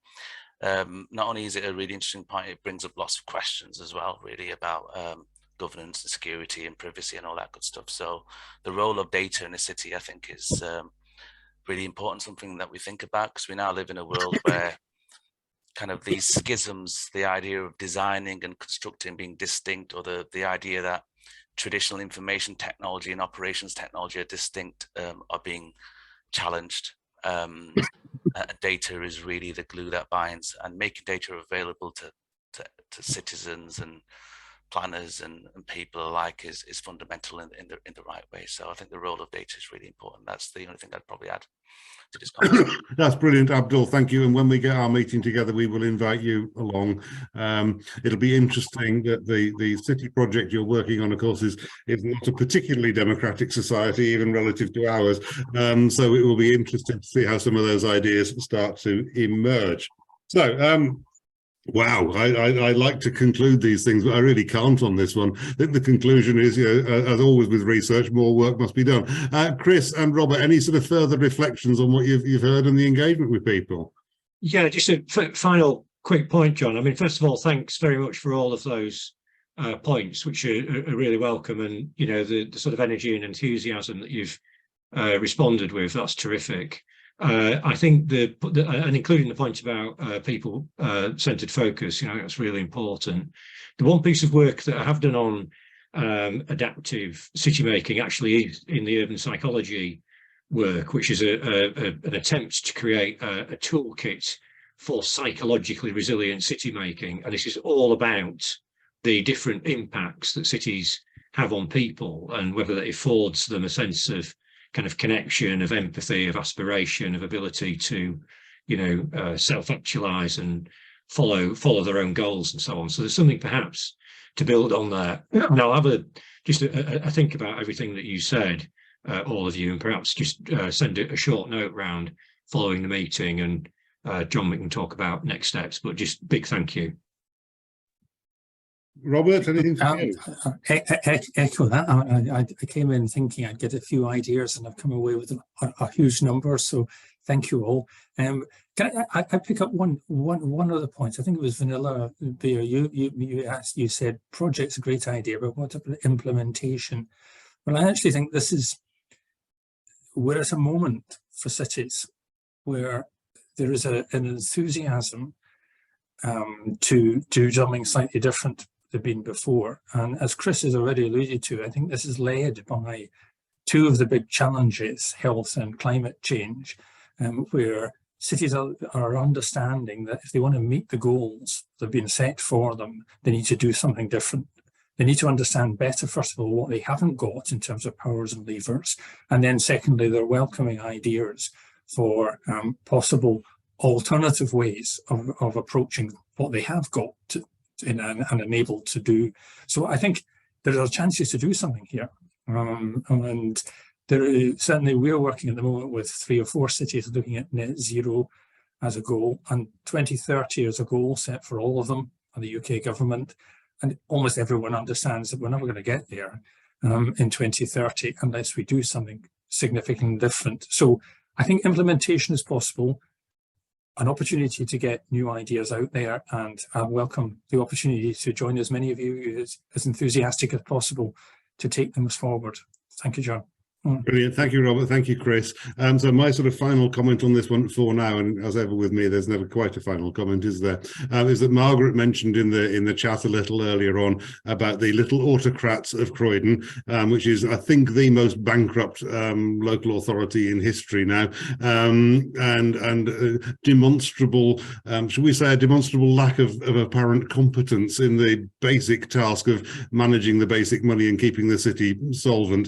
not only is it a really interesting point, it brings up lots of questions as well, really, about governance and security and privacy and all that good stuff. So the role of data in a city, I think, is really important, something that we think about, because we now live in a world where kind of these schisms, the idea of designing and constructing being distinct, or the idea that traditional information technology and operations technology are distinct, are being challenged. Data is really the glue that binds, and making data available to citizens and planners and people alike is fundamental in the right way. So I think the role of data is really important. That's the only thing I'd probably add to this conversation. That's brilliant, Abdul. Thank you. And when we get our meeting together, we will invite you along. It'll be interesting that the city project you're working on, of course, is not a particularly democratic society, even relative to ours. So it will be interesting to see how some of those ideas start to emerge. So, wow, I like to conclude these things, but I really can't on this one. I think the conclusion is, as always with research, more work must be done. Chris and Robert, any sort of further reflections on what you've heard and the engagement with people? Yeah, just a final quick point, John. I mean, first of all, thanks very much for all of those points, which are really welcome, and the sort of energy and enthusiasm that you've responded with. That's terrific. I think and including the point about people-centered focus, that's really important. The one piece of work that I have done on adaptive city making actually is in the urban psychology work, which is an attempt to create a toolkit for psychologically resilient city making. And this is all about the different impacts that cities have on people, and whether that affords them a sense of kind of connection, of empathy, of aspiration, of ability to, self-actualize and follow their own goals and so on. So there's something perhaps to build on there. And I'll have a think about everything that you said, all of you, and perhaps just send a short note round following the meeting, and John, we can talk about next steps, but just big thank you. Robert, anything to you? Echo that. I came in thinking I'd get a few ideas, and I've come away with a huge number. So thank you all. Can I pick up one other point? I think it was Vanilla Beer. You said project's a great idea, but what about implementation? Well, I actually think we're at a moment for cities where there is an enthusiasm to do something slightly different than been before. And as Chris has already alluded to, I think this is led by two of the big challenges, health and climate change, where cities are understanding that if they want to meet the goals that have been set for them, they need to do something different. They need to understand better, first of all, what they haven't got in terms of powers and levers. And then secondly, they're welcoming ideas for possible alternative ways of approaching what they have got and enabled to do. So I think there are chances to do something here. And certainly we're working at the moment with 3 or 4 cities looking at net zero as a goal, and 2030 is a goal set for all of them and the UK government. And almost everyone understands that we're never going to get there in 2030 unless we do something significantly different. So I think implementation is possible, an opportunity to get new ideas out there, and I welcome the opportunity to join as many of you as enthusiastic as possible to take them forward. Thank you, John. Brilliant. Thank you, Robert. Thank you, Chris. So my sort of final comment on this one for now, and as ever with me, there's never quite a final comment, is there? Is that Margaret mentioned in the chat a little earlier on about the little autocrats of Croydon, which is, I think, the most bankrupt local authority in history now, and demonstrable, should we say, a demonstrable lack of apparent competence in the basic task of managing the basic money and keeping the city solvent.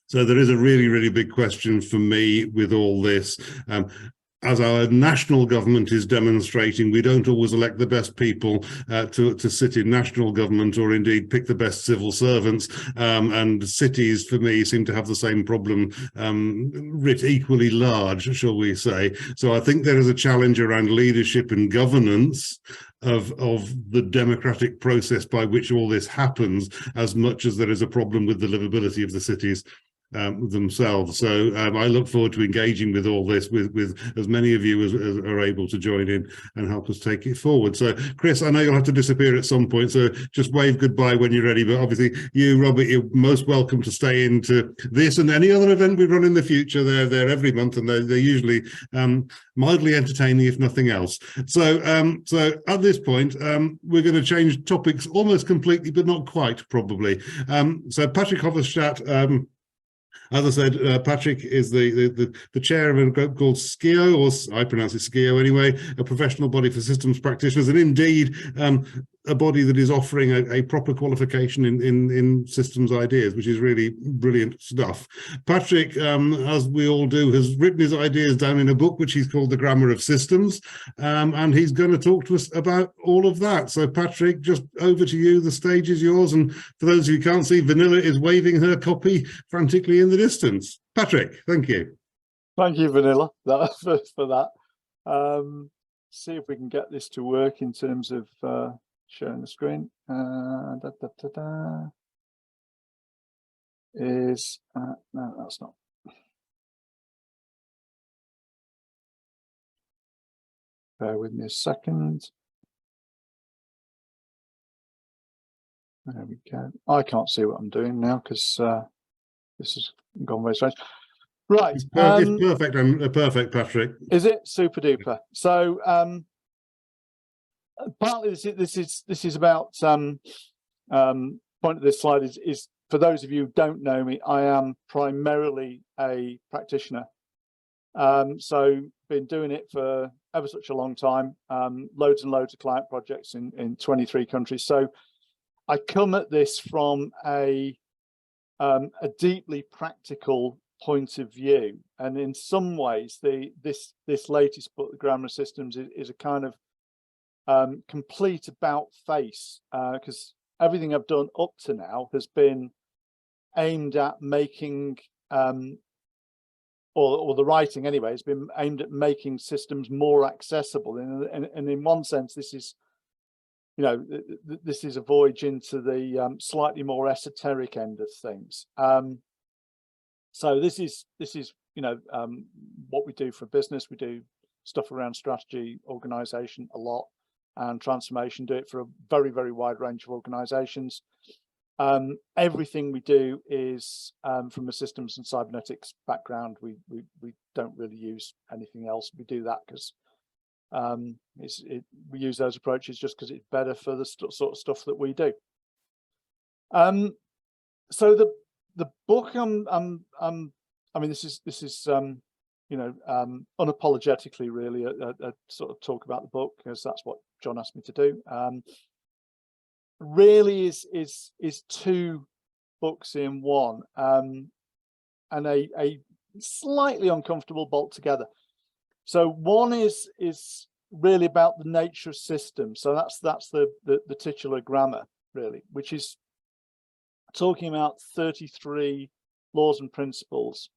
So there is a really, really big question for me with all this. As our national government is demonstrating, we don't always elect the best people to sit in national government, or indeed pick the best civil servants. And cities, for me, seem to have the same problem, writ equally large, shall we say. So I think there is a challenge around leadership and governance of the democratic process by which all this happens, as much as there is a problem with the livability of the cities. themselves. So I look forward to engaging with all this with as many of you as are able to join in and help us take it forward. So Chris, I know you'll have to disappear at some point, so just wave goodbye when you're ready. But obviously you, Robert, you're most welcome to stay into this and any other event we run in the future. They're there every month, and they're usually mildly entertaining, if nothing else. So so at this point, we're going to change topics almost completely, but not quite, probably. So Patrick Hoverstadt, as I said, Patrick is the chair of a group called SCIO, or I pronounce it SCIO anyway, a professional body for systems practitioners, and indeed a body that is offering a proper qualification in systems ideas, which is really brilliant stuff. Patrick, as we all do, has written his ideas down in a book which he's called The Grammar of Systems, and he's going to talk to us about all of that. So Patrick, just over to you, the stage is yours. And for those of you who can't see, Vanilla is waving her copy frantically in the distance. Patrick, thank you. Thank you, Vanilla, for that. See if we can get this to work in terms of sharing the screen. No, that's not. Bear with me a second. There we go. I can't see what I'm doing now because this has gone very strange. Right. It's perfect. Perfect, Patrick. Is it? Super duper. So partly this is about point of this slide is for those of you who don't know me, I am primarily a practitioner. So been doing it for ever such a long time, loads and loads of client projects in 23 countries. So I come at this from a deeply practical point of view, and in some ways this latest book, The Grammar of Systems, is a kind of complete about face, because everything I've done up to now has been aimed at making or the writing anyway has been aimed at making systems more accessible, and in one sense this is, you know, this is a voyage into the slightly more esoteric end of things. So this is you know, what we do for business. We do stuff around strategy, organization a lot, and transformation. Do it for a very, very wide range of organizations. Everything we do is from a systems and cybernetics background. We don't really use anything else. We do that because we use those approaches just because it's better for the sort of stuff that we do. So the book I mean, this is you know, unapologetically really a sort of talk about the book, because that's what John asked me to do. Really is two books in one, and a slightly uncomfortable bolt together. So one is really about the nature of systems. So that's the titular grammar really, which is talking about 33 laws and principles,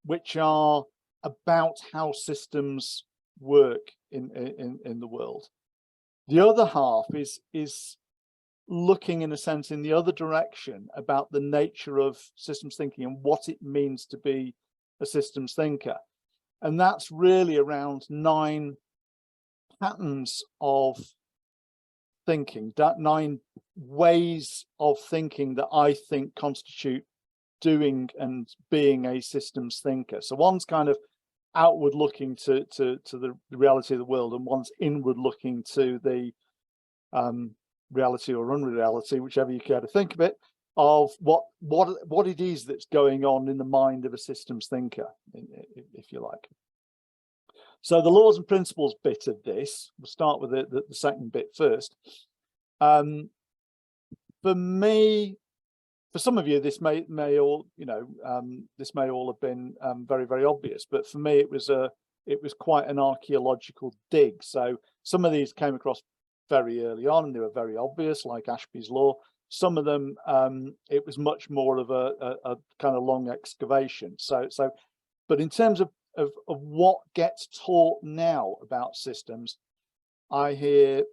which are about how systems work in the world. The other half is looking, in a sense, in the other direction about the nature of systems thinking and what it means to be a systems thinker. And that's really around 9 patterns of thinking, 9 ways of thinking that I think constitute doing and being a systems thinker. So one's kind of outward looking to the reality of the world, and one's inward looking to the reality or unreality, whichever you care to think of it, of what it is that's going on in the mind of a systems thinker, if you like. So the laws and principles bit of this, we'll start with the second bit first. For me, for some of you, this may all, you know, this may all have been very, very obvious, but for me, it was quite an archaeological dig. So some of these came across very early on, and they were very obvious, like Ashby's law. Some of them, it was much more of a kind of long excavation. So, but in terms of what gets taught now about systems, I hear,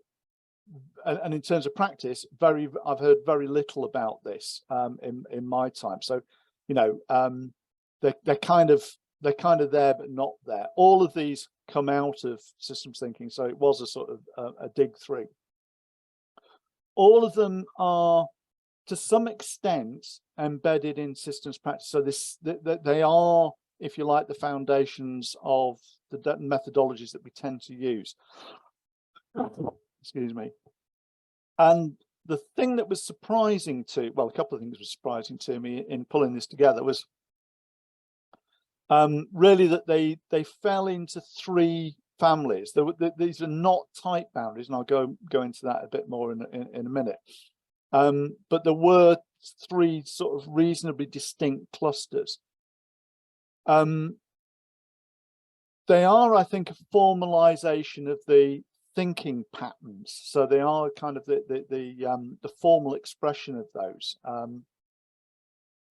and in terms of practice, I've heard very little about this in my time. So they're kind of there but not there. All of these come out of systems thinking, so it was a sort of a dig through. All of them are to some extent embedded in systems practice. So they are, if you like, the foundations of the methodologies that we tend to use. Excuse me. And the thing that was surprising to, well, a couple of things were surprising to me in pulling this together was really that they fell into three families. These are not type boundaries, and I'll go into that a bit more in a minute. But there were three sort of reasonably distinct clusters. They are, I think, a formalization of the thinking patterns. So they are kind of the formal expression of those.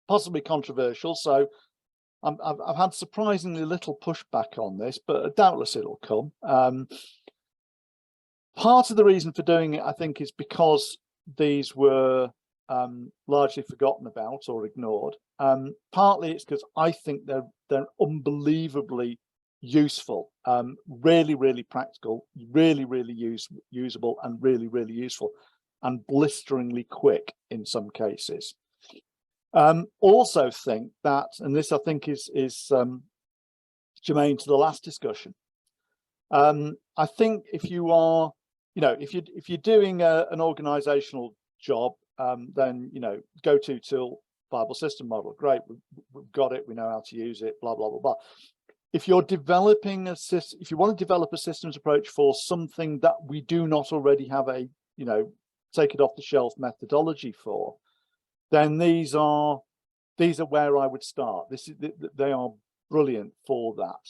Possibly controversial. So I've had surprisingly little pushback on this, but doubtless it'll come. Part of the reason for doing it, I think, is because these were largely forgotten about or ignored. Partly it's because I think they're unbelievably useful, really, really practical, really, really usable, and really, really useful, and blisteringly quick in some cases. Also think that, and this I think is germane to the last discussion. I think if you are, if you're doing an organizational job, then go-to tool, viable system model, great, we've got it, we know how to use it, blah blah blah blah. If you're developing if you want to develop a systems approach for something that we do not already have a take it off the shelf methodology for, then these are where I would start. They are brilliant for that.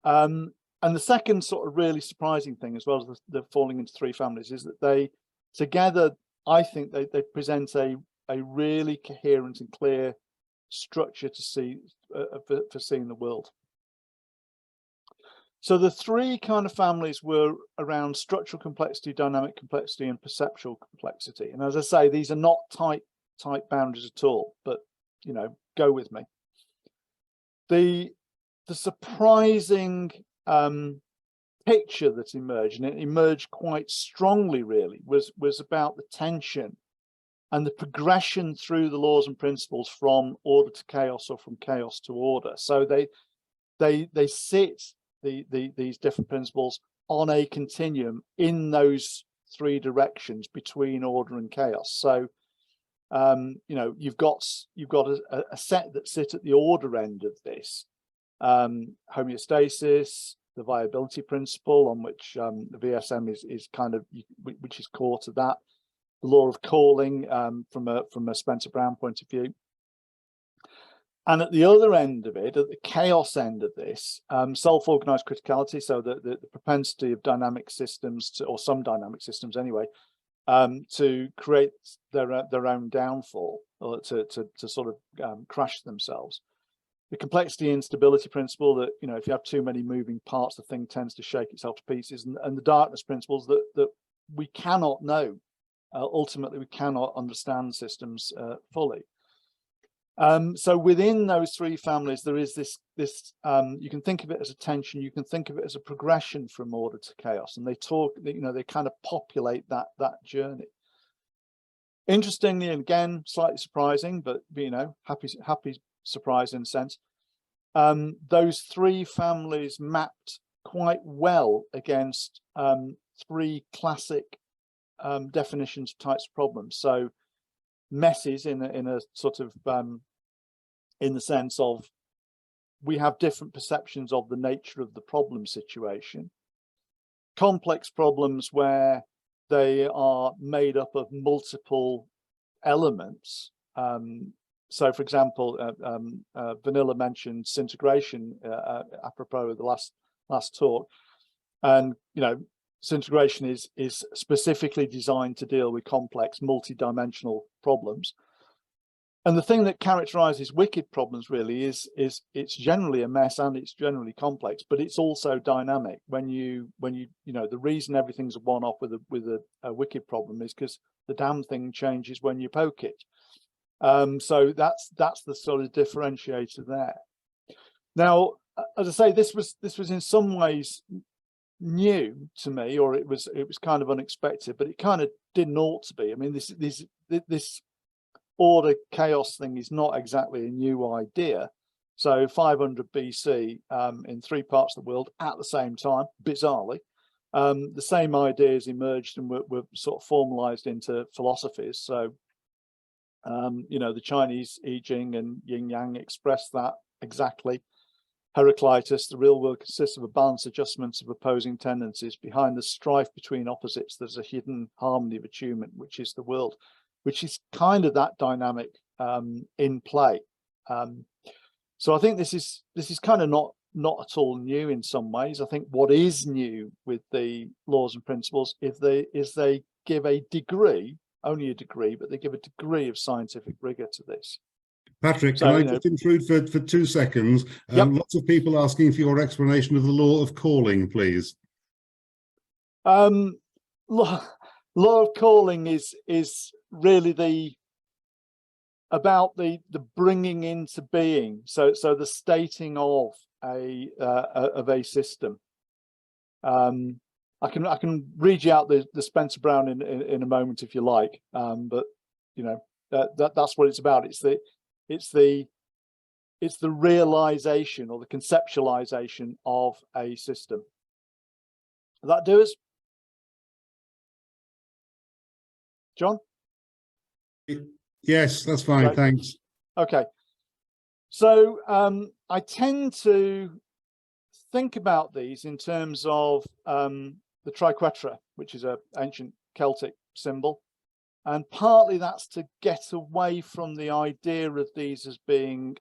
And the second sort of really surprising thing, as well as the falling into three families, is that they together, I think they present a really coherent and clear structure to see for seeing the world. So the three kind of families were around structural complexity, dynamic complexity, and perceptual complexity. And as I say, these are not tight boundaries at all, but go with me. The surprising picture that emerged, and it emerged quite strongly really, was about the tension and the progression through the laws and principles from order to chaos or from chaos to order. So they sit these different principles on a continuum in those three directions between order and chaos. So you've got a set that sit at the order end of this, homeostasis, the viability principle, on which the VSM is kind of, which is core to that, the law of calling from a Spencer Brown point of view. And at the other end of it, at the chaos end of this, self-organized criticality, so the propensity of dynamic systems or some dynamic systems anyway, to create their own downfall, or to sort of crash themselves. The complexity and stability principle, that if you have too many moving parts, the thing tends to shake itself to pieces, and the darkness principles that we cannot know. Ultimately, we cannot understand systems fully. So within those three families, there is this you can think of it as a tension, you can think of it as a progression from order to chaos, and they kind of populate that journey. Interestingly, and again, slightly surprising, but happy surprise in a sense, those three families mapped quite well against three classic definitions of types of problems. So messes in a sort of in the sense of we have different perceptions of the nature of the problem situation. Complex problems where they are made up of multiple elements. So for example, Vanilla mentioned disintegration apropos of the last talk, and disintegration is specifically designed to deal with complex multi-dimensional problems. And the thing that characterizes wicked problems really is it's generally a mess and it's generally complex, but it's also dynamic. When you the reason everything's a one-off with a wicked problem is because the damn thing changes when you poke it. So that's the sort of differentiator there. Now, as I say, this was in some ways new to me, or it was kind of unexpected, but it kind of didn't ought to be. I mean, this order chaos thing is not exactly a new idea. So 500 BC, in 3 parts of the world at the same time, bizarrely, the same ideas emerged and were sort of formalized into philosophies. So, you know, the Chinese I Ching and Yin Yang express that exactly. Heraclitus, the real world consists of a balanced adjustment of opposing tendencies. Behind the strife between opposites, there's a hidden harmony of attunement, which is the world, which is kind of that dynamic in play. So I think this is kind of not at all new in some ways. I think what is new with the laws and principles is they give a degree, only a degree, but they give a degree of scientific rigor to this. Patrick, So, can I just intrude for 2 seconds? Yep. Lots of people asking for your explanation of the law of calling, please. Law of calling is really about the bringing into being. So the stating of a system. I can read you out the Spencer Brown in a moment if you like, but you know that's what it's about. It's the realization or the conceptualization of a system. Will that do us, John? Yes, that's fine. Right. Thanks. Okay. So I tend to think about these in terms of the triquetra, which is an ancient Celtic symbol. And partly that's to get away from the idea of these as being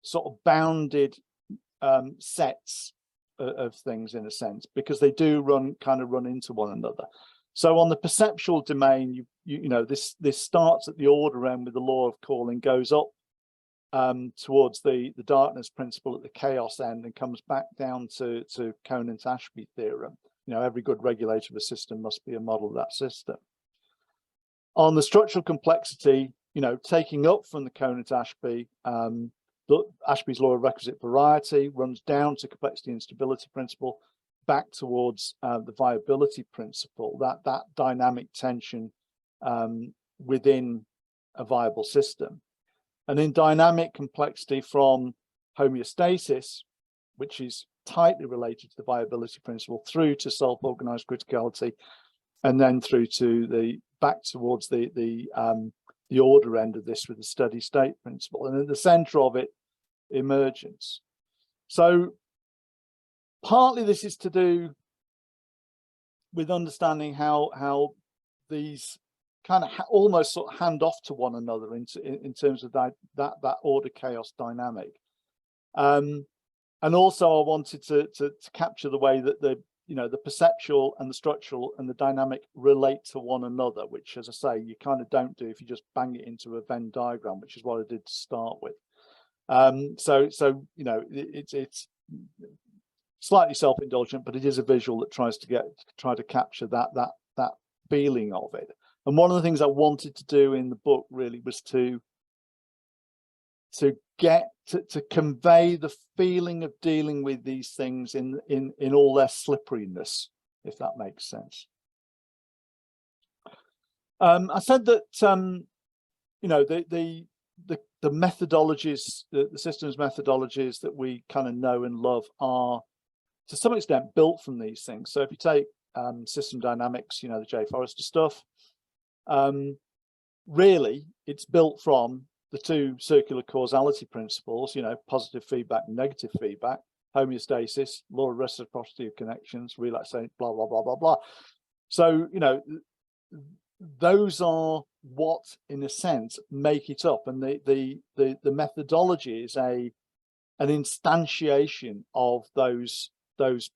sort of bounded sets of things in a sense, because they do run into one another. So on the perceptual domain, you know, this starts at the order end with the law of calling, goes up towards the darkness principle at the chaos end, and comes back down to Conant-Ashby theorem. You know, every good regulator of a system must be a model of that system. On the structural complexity, you know, taking up from the Conant-Ashby, Ashby's law of requisite variety runs down to complexity and stability principle, back towards the viability principle, that dynamic tension within a viable system. And in dynamic complexity from homeostasis, which is tightly related to the viability principle, through to self-organized criticality, and then through to the back towards the order end of this with the steady state principle, and at the center of it, emergence. So partly this is to do with understanding how these kind of almost sort of hand off to one another in terms of that order chaos dynamic. And also I wanted to capture the way that the perceptual and the structural and the dynamic relate to one another, which, as I say, you kind of don't do if you just bang it into a Venn diagram, which is what I did to start with. So you know, it's slightly self-indulgent, but it is a visual that tries to capture that feeling of it. And one of the things I wanted to do in the book really was to convey the feeling of dealing with these things in all their slipperiness, if that makes sense. I said that you know, the methodologies, the systems methodologies that we kind of know and love are to some extent built from these things. So if you take system dynamics, you know, the J. Forrester stuff, really it's built from the 2 circular causality principles, you know, positive feedback and negative feedback, homeostasis, law of reciprocity of connections, relaxation, blah, blah, blah, blah, blah. So, you know, those are what, in a sense, make it up. And the methodology is an instantiation of those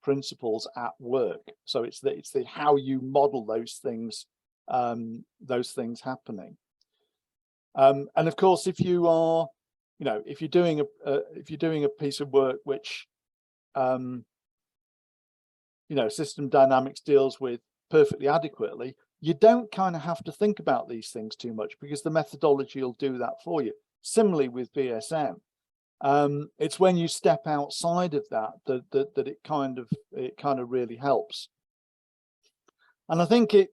principles at work. So it's the how you model those things happening. And of course, if you are, you know, if you're doing a piece of work which, you know, system dynamics deals with perfectly adequately, you don't kind of have to think about these things too much because the methodology will do that for you. Similarly with VSM, it's when you step outside of that that it kind of really helps. And I think it,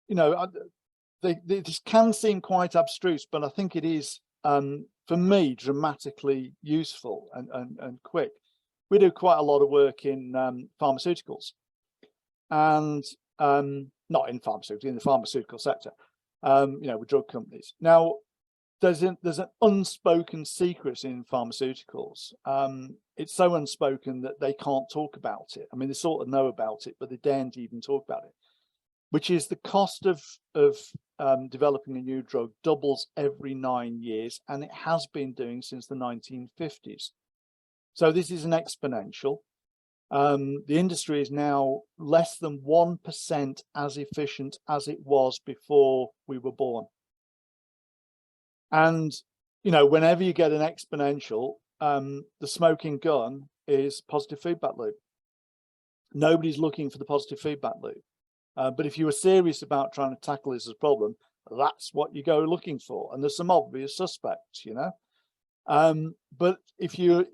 you know, this can seem quite abstruse, but I think it is, for me, dramatically useful and quick. We do quite a lot of work in pharmaceuticals, and not in pharmaceuticals, in the pharmaceutical sector, you know, with drug companies. Now, there's an unspoken secret in pharmaceuticals. It's so unspoken that they can't talk about it. I mean, they sort of know about it, but they daren't even talk about it, which is the cost of developing a new drug doubles every 9 years, and it has been doing since the 1950s. So this is an exponential. The industry is now less than 1% as efficient as it was before we were born. And, you know, whenever you get an exponential, the smoking gun is positive feedback loop. Nobody's looking for the positive feedback loop. But if you were serious about trying to tackle this as a problem, that's what you go looking for. And there's some obvious suspects, you know. But if you're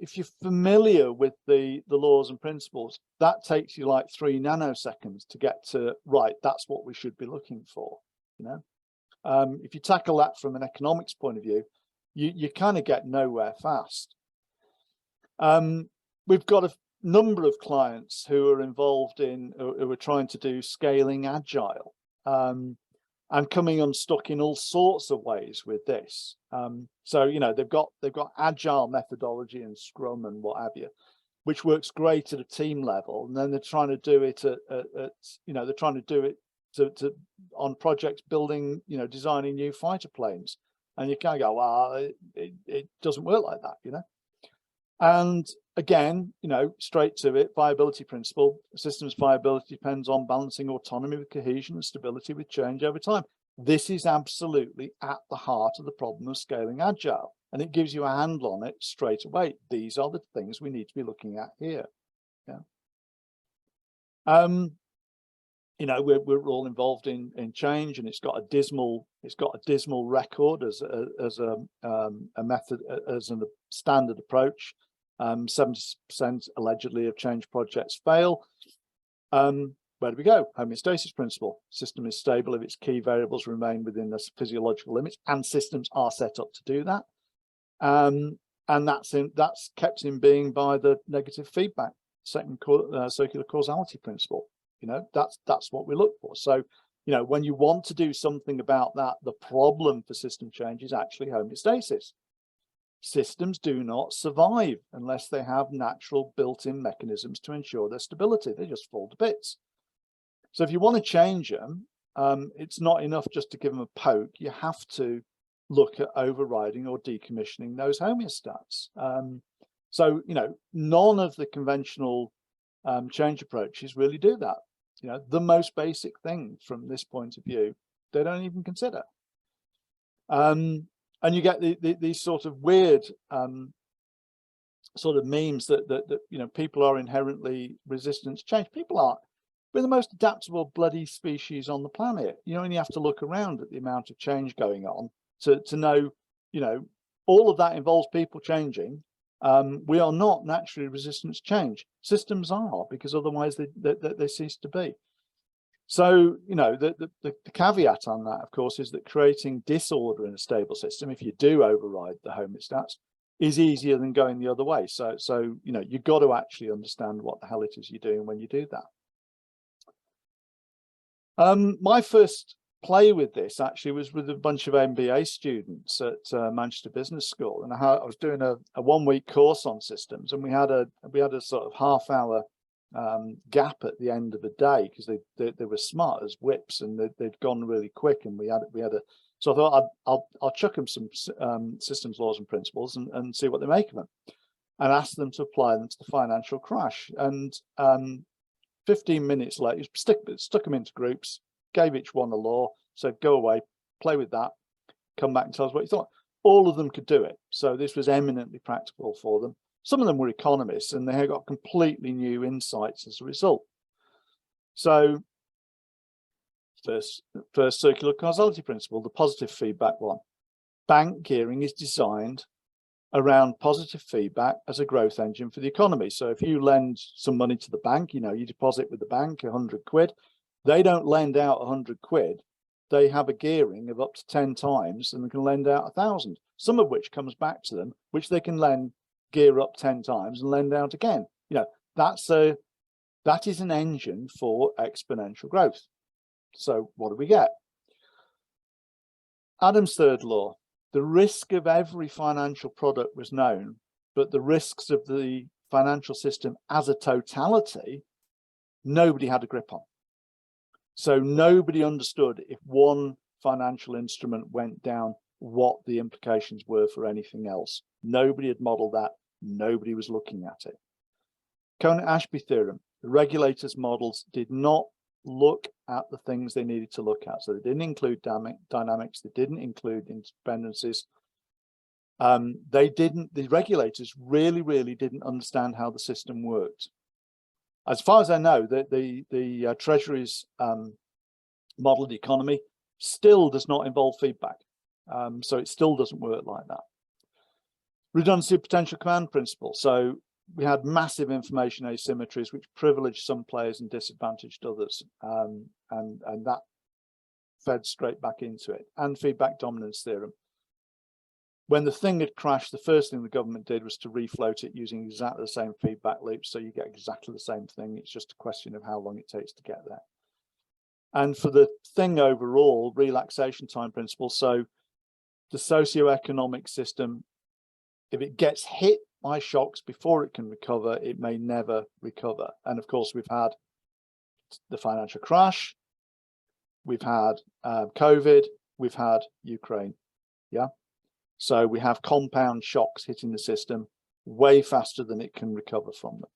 familiar with the laws and principles, that takes you like 3 nanoseconds to get to, right, that's what we should be looking for, you know. If you tackle that from an economics point of view, you kind of get nowhere fast. We've got a number of clients who are involved in, who are trying to do scaling agile, and coming unstuck in all sorts of ways with this. So, you know, they've got agile methodology and Scrum and what have you, which works great at a team level. And then they're trying to do it at you know, they're trying to do it on projects building, you know, designing new fighter planes. And you kind of go, well, it doesn't work like that, you know. And again, you know, straight to it, viability principle, systems viability depends on balancing autonomy with cohesion and stability with change over time. This is absolutely at the heart of the problem of scaling agile, and it gives you a handle on it straight away. These are the things we need to be looking at here. Yeah. You know, we're all involved in change, and it's got a dismal record as a method, as a standard approach. 70% allegedly of change projects fail. Where do we go? Homeostasis principle. System is stable if its key variables remain within the physiological limits, and systems are set up to do that. And that's kept in being by the negative feedback, circular causality principle. You know, that's what we look for. So, you know, when you want to do something about that, the problem for system change is actually homeostasis. Systems do not survive unless they have natural built-in mechanisms to ensure their stability. They just fall to bits. So if you want to change them, it's not enough just to give them a poke. You have to look at overriding or decommissioning those homeostats. So, you know, none of the conventional change approaches really do that. You know, the most basic thing from this point of view, they don't even consider. And you get these sort of weird sort of memes that you know, people are inherently resistant to change. People aren't. We're the most adaptable bloody species on the planet. You only have to look around at the amount of change going on to know, you know, all of that involves people changing. We are not naturally resistant to change. Systems are, because otherwise they cease to be. So, you know, the caveat on that, of course, is that creating disorder in a stable system, if you do override the homeostats, is easier than going the other way. So you know, you've got to actually understand what the hell it is you're doing when you do that. My first play with this actually was with a bunch of MBA students at Manchester Business School, and I was doing a 1-week course on systems, and we had a sort of half-hour gap at the end of the day because they were smart as whips, and they'd gone really quick, and we had a. So I thought I'll chuck them some systems laws and principles and see what they make of them, and ask them to apply them to the financial crash. And 15 minutes later, stuck them into groups, gave each one a law, said go away, play with that, come back and tell us what you thought. All of them could do it, so this was eminently practical for them. Some of them were economists, and they had got completely new insights as a result. So First circular causality principle, the positive feedback one. Bank gearing is designed around positive feedback as a growth engine for the economy. So if you lend some money to the bank, you know, you deposit with the bank 100 quid, they don't lend out 100 quid. They have a gearing of up to 10 times and they can lend out 1,000, some of which comes back to them, which they can gear up 10 times and lend out again. You know, that is an engine for exponential growth. So what do we get? Adam's third law. The risk of every financial product was known, but the risks of the financial system as a totality, nobody had a grip on. So nobody understood if one financial instrument went down, what the implications were for anything else. Nobody had modeled that. Nobody was looking at it. Conant-Ashby theorem. The regulators' models did not look at the things they needed to look at. So they didn't include dynamics, they didn't include interdependencies. The regulators really didn't understand how the system worked. As far as I know, the Treasury's modeled economy still does not involve feedback. So it still doesn't work like that. Redundancy of potential command principle. So we had massive information asymmetries which privileged some players and disadvantaged others, and that fed straight back into it. And feedback dominance theorem. When the thing had crashed, the first thing the government did was to refloat it using exactly the same feedback loops, so you get exactly the same thing. It's just a question of how long it takes to get there. And for the thing overall, relaxation time principle. So the socioeconomic system, if it gets hit by shocks before it can recover, it may never recover. And of course, we've had the financial crash, we've had COVID, we've had Ukraine. Yeah. So we have compound shocks hitting the system way faster than it can recover from them.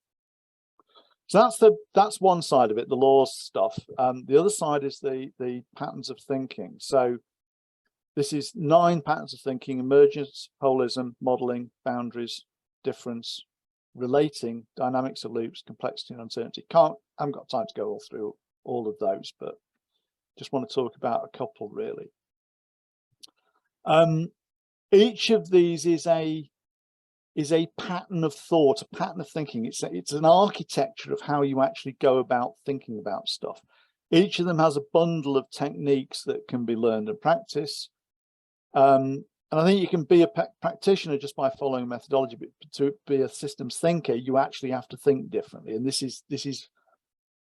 So that's one side of it, the laws stuff. The other side is the patterns of thinking. So this is 9 patterns of thinking: emergence, holism, modeling, boundaries, difference, relating, dynamics of loops, complexity and uncertainty. I haven't got time to go all through all of those, but just want to talk about a couple really. Each of these is a pattern of thought, a pattern of thinking. It's an architecture of how you actually go about thinking about stuff. Each of them has a bundle of techniques that can be learned and practiced. And I think you can be a practitioner just by following methodology, but to be a systems thinker, you actually have to think differently. And this is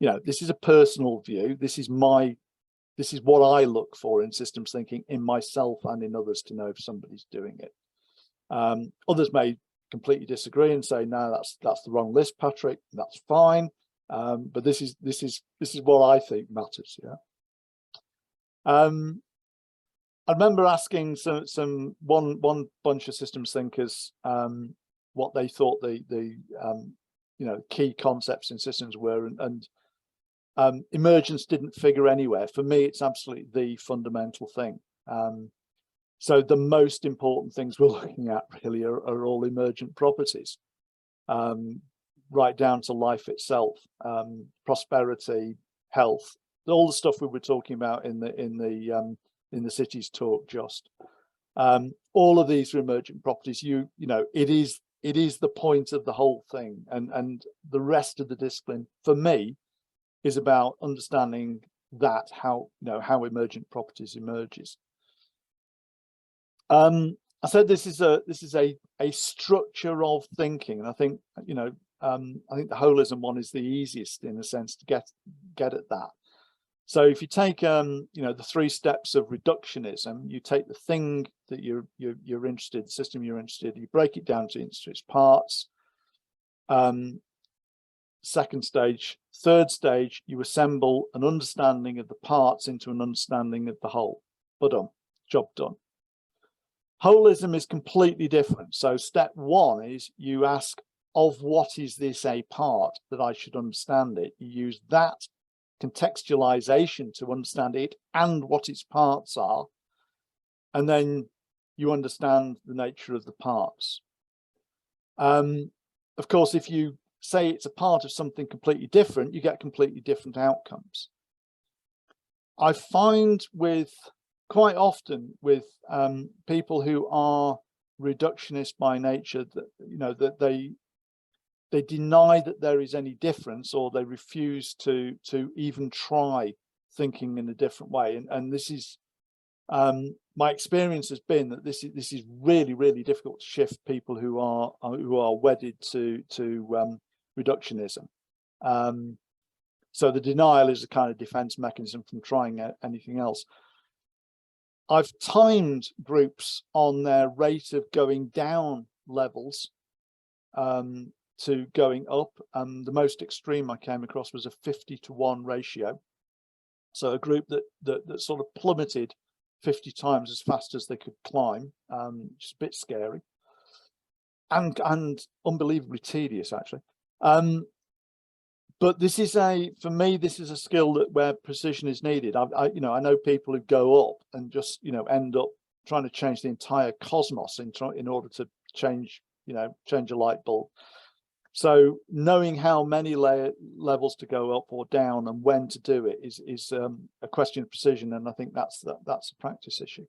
a personal view. This is what I look for in systems thinking in myself and in others to know if somebody's doing it. Others may completely disagree and say, no, that's the wrong list, Patrick. That's fine. But this is what I think matters. Yeah. I remember asking one bunch of systems thinkers what they thought the key concepts in systems were, and emergence didn't figure anywhere. For me, it's absolutely the fundamental thing. So the most important things we're looking at really are all emergent properties, right down to life itself, prosperity, health, all the stuff we were talking about in the cities talk. Just all of these are emergent properties. It is the point of the whole thing, and the rest of the discipline for me is about understanding that how emergent properties emerges. I said this is a structure of thinking, and I think the holism one is the easiest in a sense to get at that. So if you take the 3 steps of reductionism, you take the thing that you're interested, the system you're interested in, you break it down to its parts. Second stage, third stage, you assemble an understanding of the parts into an understanding of the whole. Job done. Holism is completely different. So step 1 is you ask, of what is this a part that I should understand it? You use that contextualization to understand it and what its parts are, and then you understand the nature of the parts. Of course, if you say it's a part of something completely different, you get completely different outcomes. I find with quite often with people who are reductionist by nature, that that they deny that there is any difference, or they refuse to even try thinking in a different way. And this is my experience has been that this is really difficult to shift people who are wedded to reductionism. So the denial is a kind of defense mechanism from trying anything else. I've timed groups on their rate of going down levels to going up. The most extreme I came across was a 50-to-1 ratio. So a group that sort of plummeted 50 times as fast as they could climb, just a bit scary and unbelievably tedious, actually. But this is for me, this is a skill where precision is needed. I know people who go up and just, end up trying to change the entire cosmos in order to change a light bulb. So knowing how many levels to go up or down and when to do it is a question of precision, and I think that's a practice issue.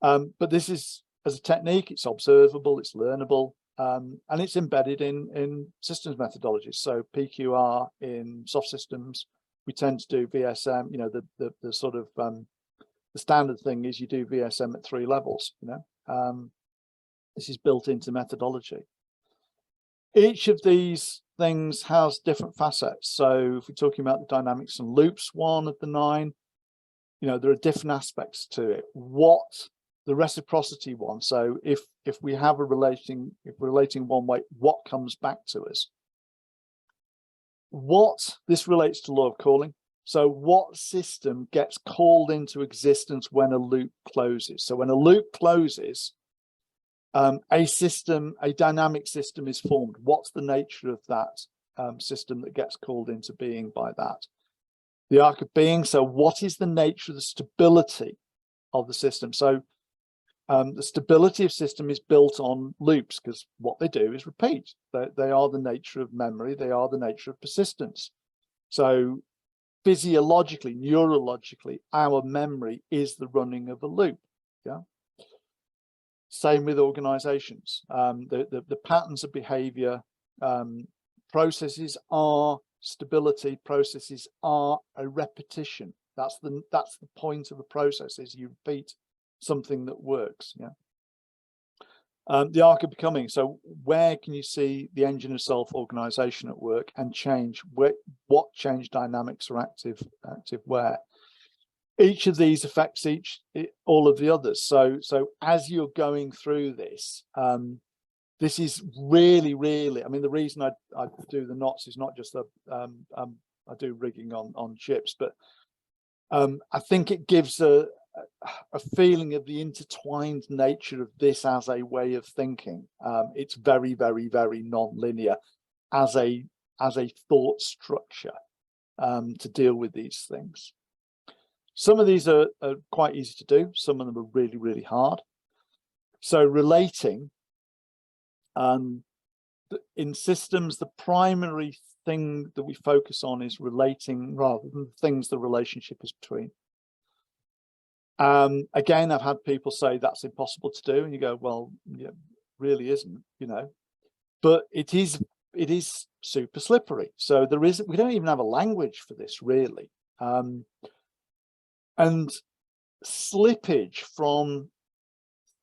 But this is, as a technique, it's observable, it's learnable, and it's embedded in systems methodologies. So PQR in soft systems, we tend to do VSM. The sort of the standard thing is you do VSM at 3 levels. This is built into methodology. Each of these things has different facets. So if we're talking about the dynamics and loops, one of the 9, there are different aspects to it. What the reciprocity one, so if we have relating one way, what comes back to us? What this relates to law of calling. So what system gets called into existence when a loop closes? So when a loop closes, a dynamic system is formed. What's the nature of that system that gets called into being by that? The arc of being. So what is the nature of the stability of the system? So the stability of system is built on loops, because what they do is repeat. They are the nature of memory. They are the nature of persistence. So physiologically, neurologically, our memory is the running of a loop. Yeah. Same with organizations. The patterns of behavior, processes are stability, processes are a repetition. That's the point of a process, is you repeat something that works. Yeah. The arc of becoming. So where can you see the engine of self-organization at work and change? What change dynamics are active where? Each of these affects all of the others. So as you're going through this, this is really, I mean, the reason I do the knots is not just I do rigging on ships, but I think it gives a feeling of the intertwined nature of this as a way of thinking. It's very non-linear as a thought structure to deal with these things. Some of these are quite easy to do. Some of them are really hard. So relating, in systems, the primary thing that we focus on is relating rather than things the relationship is between. Again, I've had people say that's impossible to do, and you go, well, yeah, really isn't, but it is super slippery. So we don't even have a language for this, really. And slippage from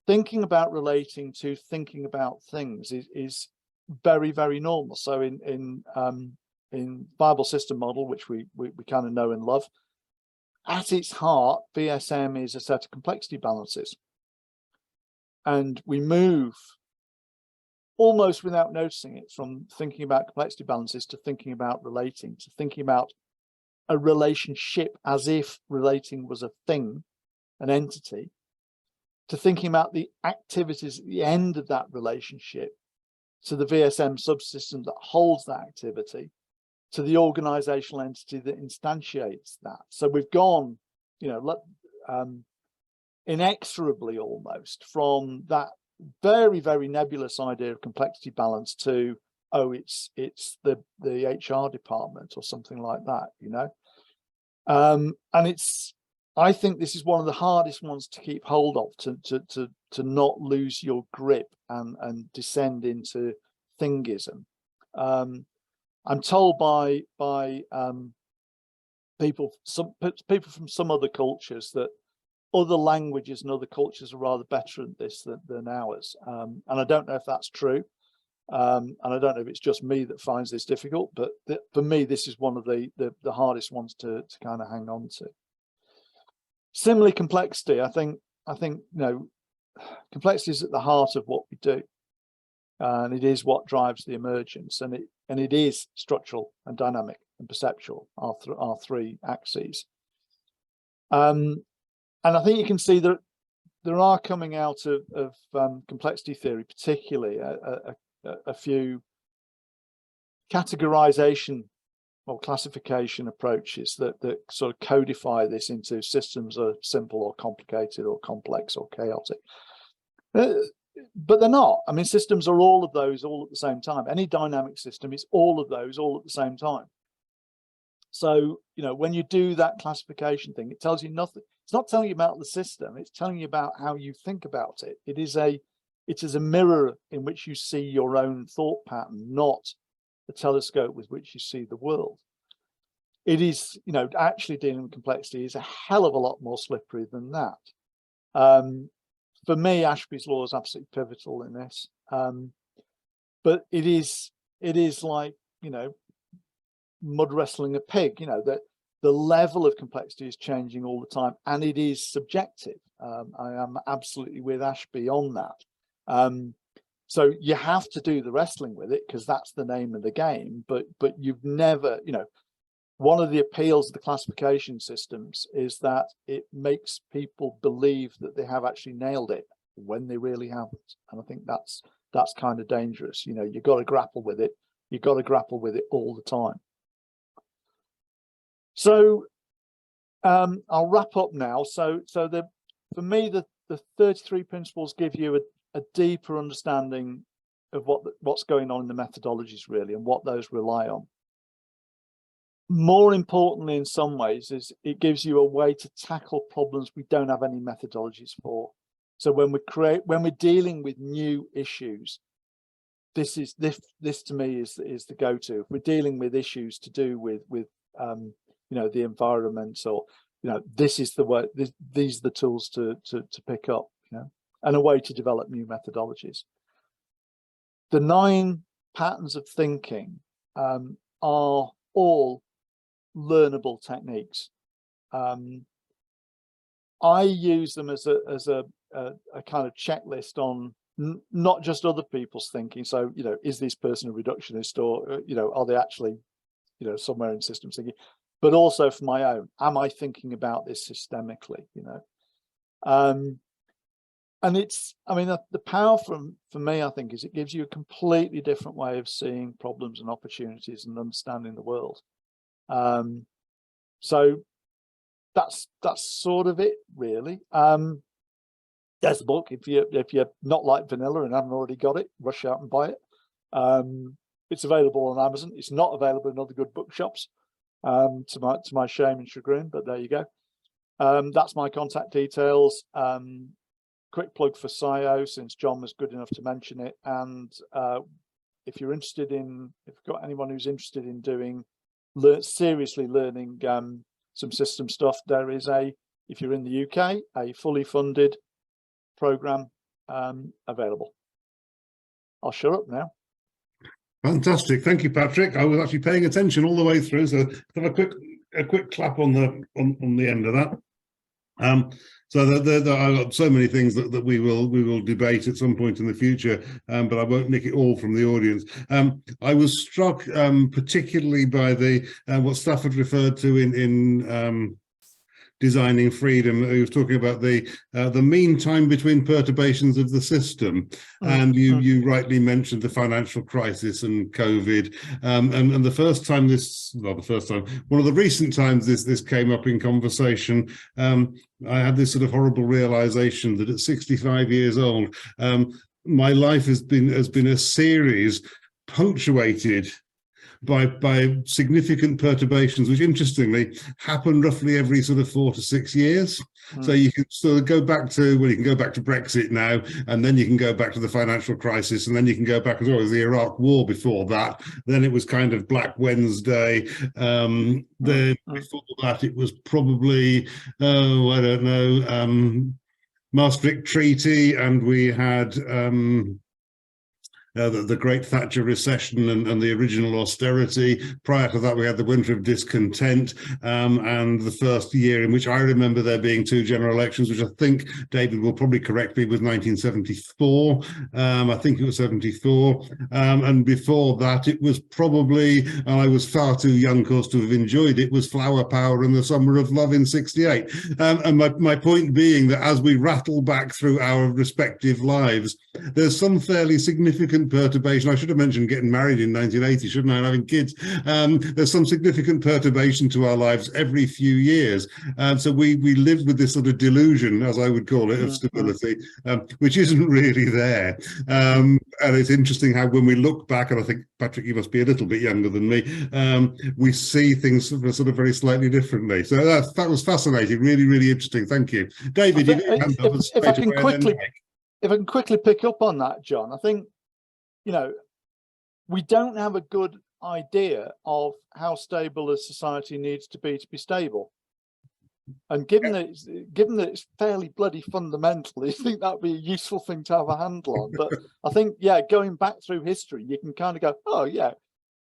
thinking about relating to thinking about things is very normal. So in Bible system model, which we kind of know and love, at its heart, VSM is a set of complexity balances, and we move almost without noticing it from thinking about complexity balances to thinking about relating, to thinking about a relationship as if relating was a thing, an entity, to thinking about the activities at the end of that relationship, to the VSM subsystem that holds that activity, to the organizational entity that instantiates that. So we've gone, inexorably almost from that very nebulous idea of complexity balance to, oh, it's the HR department or something like that, And I think this is one of the hardest ones to keep hold of, to not lose your grip and descend into thingism. I'm told by people from some other cultures that other languages and other cultures are rather better at this than ours. And I don't know if that's true. And I don't know if it's just me that finds this difficult, but for me, this is one of the hardest ones to kind of hang on to. Similarly, complexity. I think complexity is at the heart of what we do, and it is what drives the emergence, and it is structural and dynamic and perceptual, our three axes. And I think you can see that there are coming out of complexity theory, particularly a few categorization or classification approaches that sort of codify this into systems are simple or complicated or complex or chaotic. But they're not. I mean, systems are all of those all at the same time. Any dynamic system is all of those all at the same time. So, when you do that classification thing, it tells you nothing. It's not telling you about the system. It's telling you about how you think about it. It is a mirror in which you see your own thought pattern, not a telescope with which you see the world. It is, actually dealing with complexity is a hell of a lot more slippery than that. For me, Ashby's law is absolutely pivotal in this. But it is like, mud wrestling a pig, that the level of complexity is changing all the time, and it is subjective. I am absolutely with Ashby on that. So you have to do the wrestling with it because that's the name of the game, but you've never, one of the appeals of the classification systems is that it makes people believe that they have actually nailed it when they really haven't. And I think that's kind of dangerous. You've got to grapple with it. You've got to grapple with it all the time. So I'll wrap up now. So for me, the 33 principles give you a deeper understanding of what's going on in the methodologies really, and what those rely on. More importantly, in some ways, is it gives you a way to tackle problems we don't have any methodologies for. So when we're dealing with new issues, this to me is the go-to. If we're dealing with issues to do with the environment, or this is the way. These are the tools to pick up, and a way to develop new methodologies. The 9 patterns of thinking are all learnable techniques. I use them as a kind of checklist on not just other people's thinking. So, is this person a reductionist, or are they actually somewhere in systems thinking, but also for my own, am I thinking about this systemically? And the power for me, I think, is it gives you a completely different way of seeing problems and opportunities and understanding the world. So that's sort of it, really. There's the book. If you're not like vanilla and haven't already got it, rush out and buy it. It's available on Amazon. It's not available in other good bookshops, to my shame and chagrin, but there you go. That's my contact details. Quick plug for SCIO, since John was good enough to mention it. And if you've got anyone who's interested in seriously learning some system stuff, there is if you're in the UK, a fully funded program available. I'll shut up now. Fantastic, thank you, Patrick. I was actually paying attention all the way through, so have a quick clap on the end of that. So I've got so many things that we will debate at some point in the future, but I won't nick it all from the audience. I was struck particularly by what Stafford referred to in Designing Freedom. He was talking about the mean time between perturbations of the system, and you rightly mentioned the financial crisis and COVID, and one of the recent times this came up in conversation. I had this sort of horrible realization that at 65 years old, my life has been a series punctuated by significant perturbations, which interestingly happen roughly every sort of 4 to 6 years. So you can sort of go back to, well, you can go back to Brexit now, and then you can go back to the financial crisis, and then you can go back as well as the Iraq War before that. Then it was kind of Black Wednesday. Then before that, it was probably, oh, I don't know, Maastricht Treaty, and we had the Great Thatcher recession and the original austerity. Prior to that, we had the winter of discontent, and the first year in which I remember there being 2 general elections, which I think David will probably correct me, was 1974. I think it was 74. And before that, it was probably, and I was far too young, of course, to have enjoyed it, was Flower Power and the Summer of Love in 68. And my point being that as we rattle back through our respective lives, there's some fairly significant perturbation. I should have mentioned getting married in 1980, shouldn't I, and having kids. There's some significant perturbation to our lives every few years. So we live with this sort of delusion, as I would call it, of stability, which isn't really there. And it's interesting how when we look back, and I think, Patrick, you must be a little bit younger than me, we see things sort of very slightly differently. So that was fascinating, really, really interesting. Thank you. David, if I can quickly pick up on that, John, I think, you know, we don't have a good idea of how stable a society needs to be stable. And given that it's fairly bloody fundamental, I think that'd be a useful thing to have a handle on. But I think, yeah, going back through history, you can kind of go, oh yeah,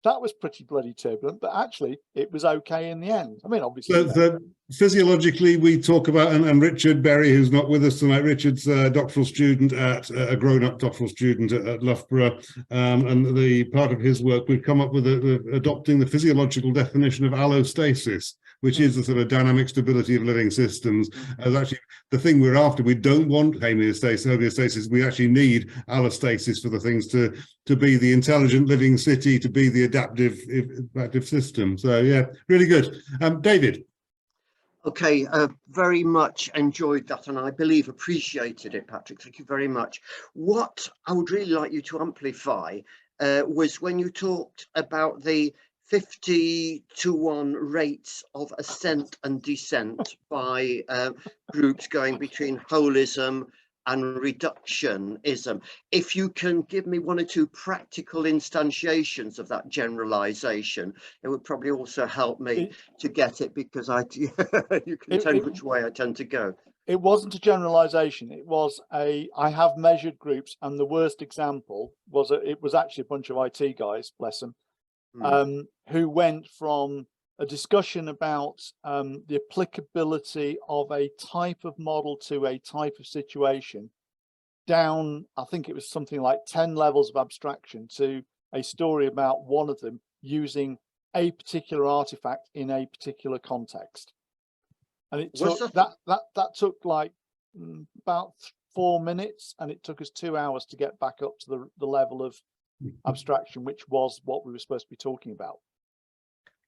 that was pretty bloody turbulent, but actually it was okay in the end. I mean, obviously. So physiologically, we talk about, and Richard Berry, who's not with us tonight, Richard's a doctoral student at, a grown-up doctoral student at Loughborough, and the part of his work, we've come up with adopting the physiological definition of allostasis, which is the sort of dynamic stability of living systems. As actually the thing we're after. We don't want homeostasis. We actually need allostasis for the things to be the intelligent living city, to be the adaptive system. So yeah, really good. David. Okay, very much enjoyed that, and I believe appreciated it, Patrick. Thank you very much. What I would really like you to amplify was when you talked about the 50-to-1 rates of ascent and descent by groups going between holism and reductionism. If you can give me 1 or 2 practical instantiations of that generalization, it would probably also help me to get it, because you can tell which way I tend to go. It wasn't a generalization. It was I have measured groups, and the worst example was it was actually a bunch of IT guys, bless them, who went from a discussion about the applicability of a type of model to a type of situation down, I think it was something like 10 levels of abstraction, to a story about one of them using a particular artifact in a particular context. And it took that took like about 4 minutes, and it took us 2 hours to get back up to the level of abstraction, which was what we were supposed to be talking about.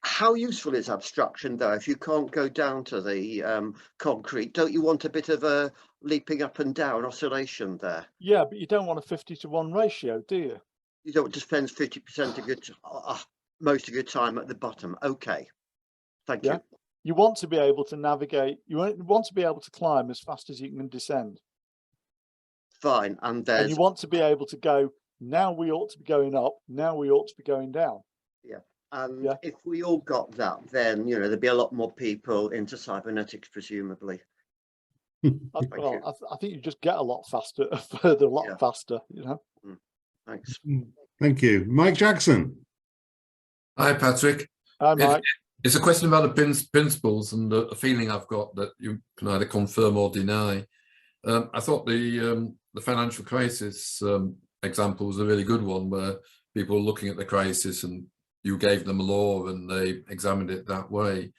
How useful is abstraction, though, if you can't go down to the concrete? Don't you want a bit of a leaping up and down oscillation there? Yeah, but you don't want a 50-to-1 ratio, do you? You don't just spend 50% of your most of your time at the bottom. Okay, thank you. You want to be able to navigate. You want to be able to climb as fast as you can descend. Fine, and then you want to be able to go. Now we ought to be going up. Now we ought to be going down. Yeah. And if we all got that, then, you know, there'd be a lot more people into cybernetics, presumably. I think you just get a lot faster, further, a lot faster, you know. Thanks. Thank you. Mike Jackson. Hi, Patrick. Hi, Mike. It's a question about the principles and the feeling I've got that you can either confirm or deny. I thought the financial crisis example was a really good one, where people were looking at the crisis and you gave them a law and they examined it that way.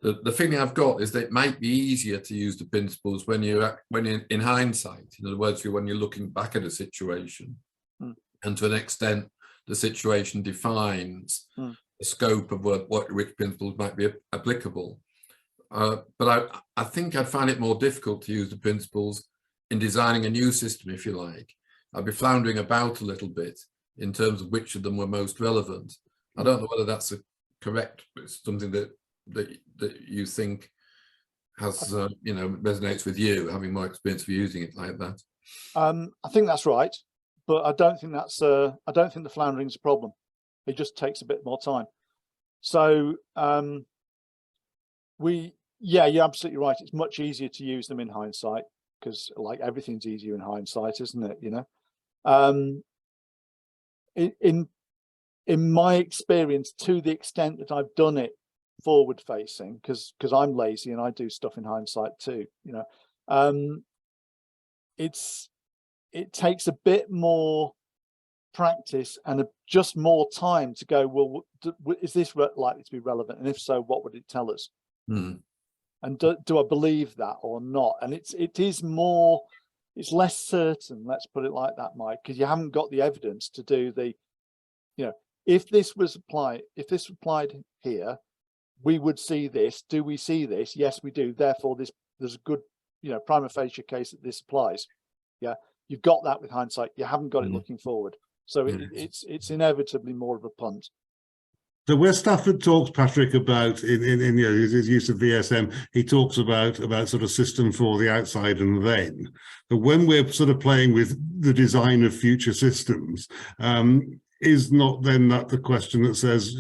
The feeling I've got is that it might be easier to use the principles when you're in hindsight. In other words, when you're looking back at a situation, and to an extent, the situation defines the scope of which principles might be applicable. But I think I'd find it more difficult to use the principles in designing a new system, if you like. I'd be floundering about a little bit in terms of which of them were most relevant. I don't know whether that's a correct, but it's something that you think has resonates with you, having more experience of using it like that. I think that's right, but I don't think that's I don't think the floundering's a problem. It just takes a bit more time. So you're absolutely right. It's much easier to use them in hindsight, because like everything's easier in hindsight, isn't it? You know, in my experience, to the extent that I've done it forward facing, because I'm lazy and I do stuff in hindsight too, you know, it takes a bit more practice and just more time to go, well, is this likely to be relevant, and if so, what would it tell us? And do I believe that or not? And it's less certain, let's put it like that, Mike, because you haven't got the evidence to do the, you know, if this applied here, we would see this. Do we see this? Yes, we do. Therefore, there's a good, you know, prima facie case that this applies. Yeah, you've got that with hindsight. You haven't got it looking forward. So it's inevitably more of a punt. So where Stafford talks, Patrick, about in his use of VSM, he talks about sort of system for the outside and then. But when we're sort of playing with the design of future systems, is not then that the question that says,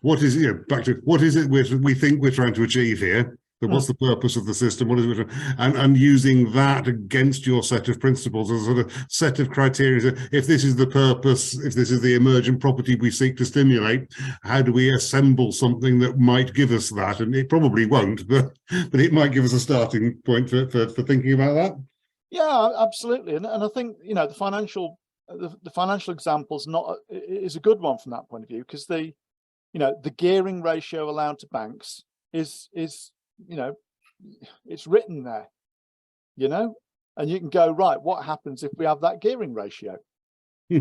what is back to what is it we think we're trying to achieve here? But what's the purpose of the system? What is it? And using that against your set of principles as a sort of set of criteria. If this is the purpose, if this is the emergent property we seek to stimulate, how do we assemble something that might give us that? And it probably won't, but it might give us a starting point for thinking about that. Yeah, absolutely. And I think, you know, the financial example is a good one from that point of view, because the gearing ratio allowed to banks is you know, it's written there, you know, and you can go, right, what happens if we have that gearing ratio? So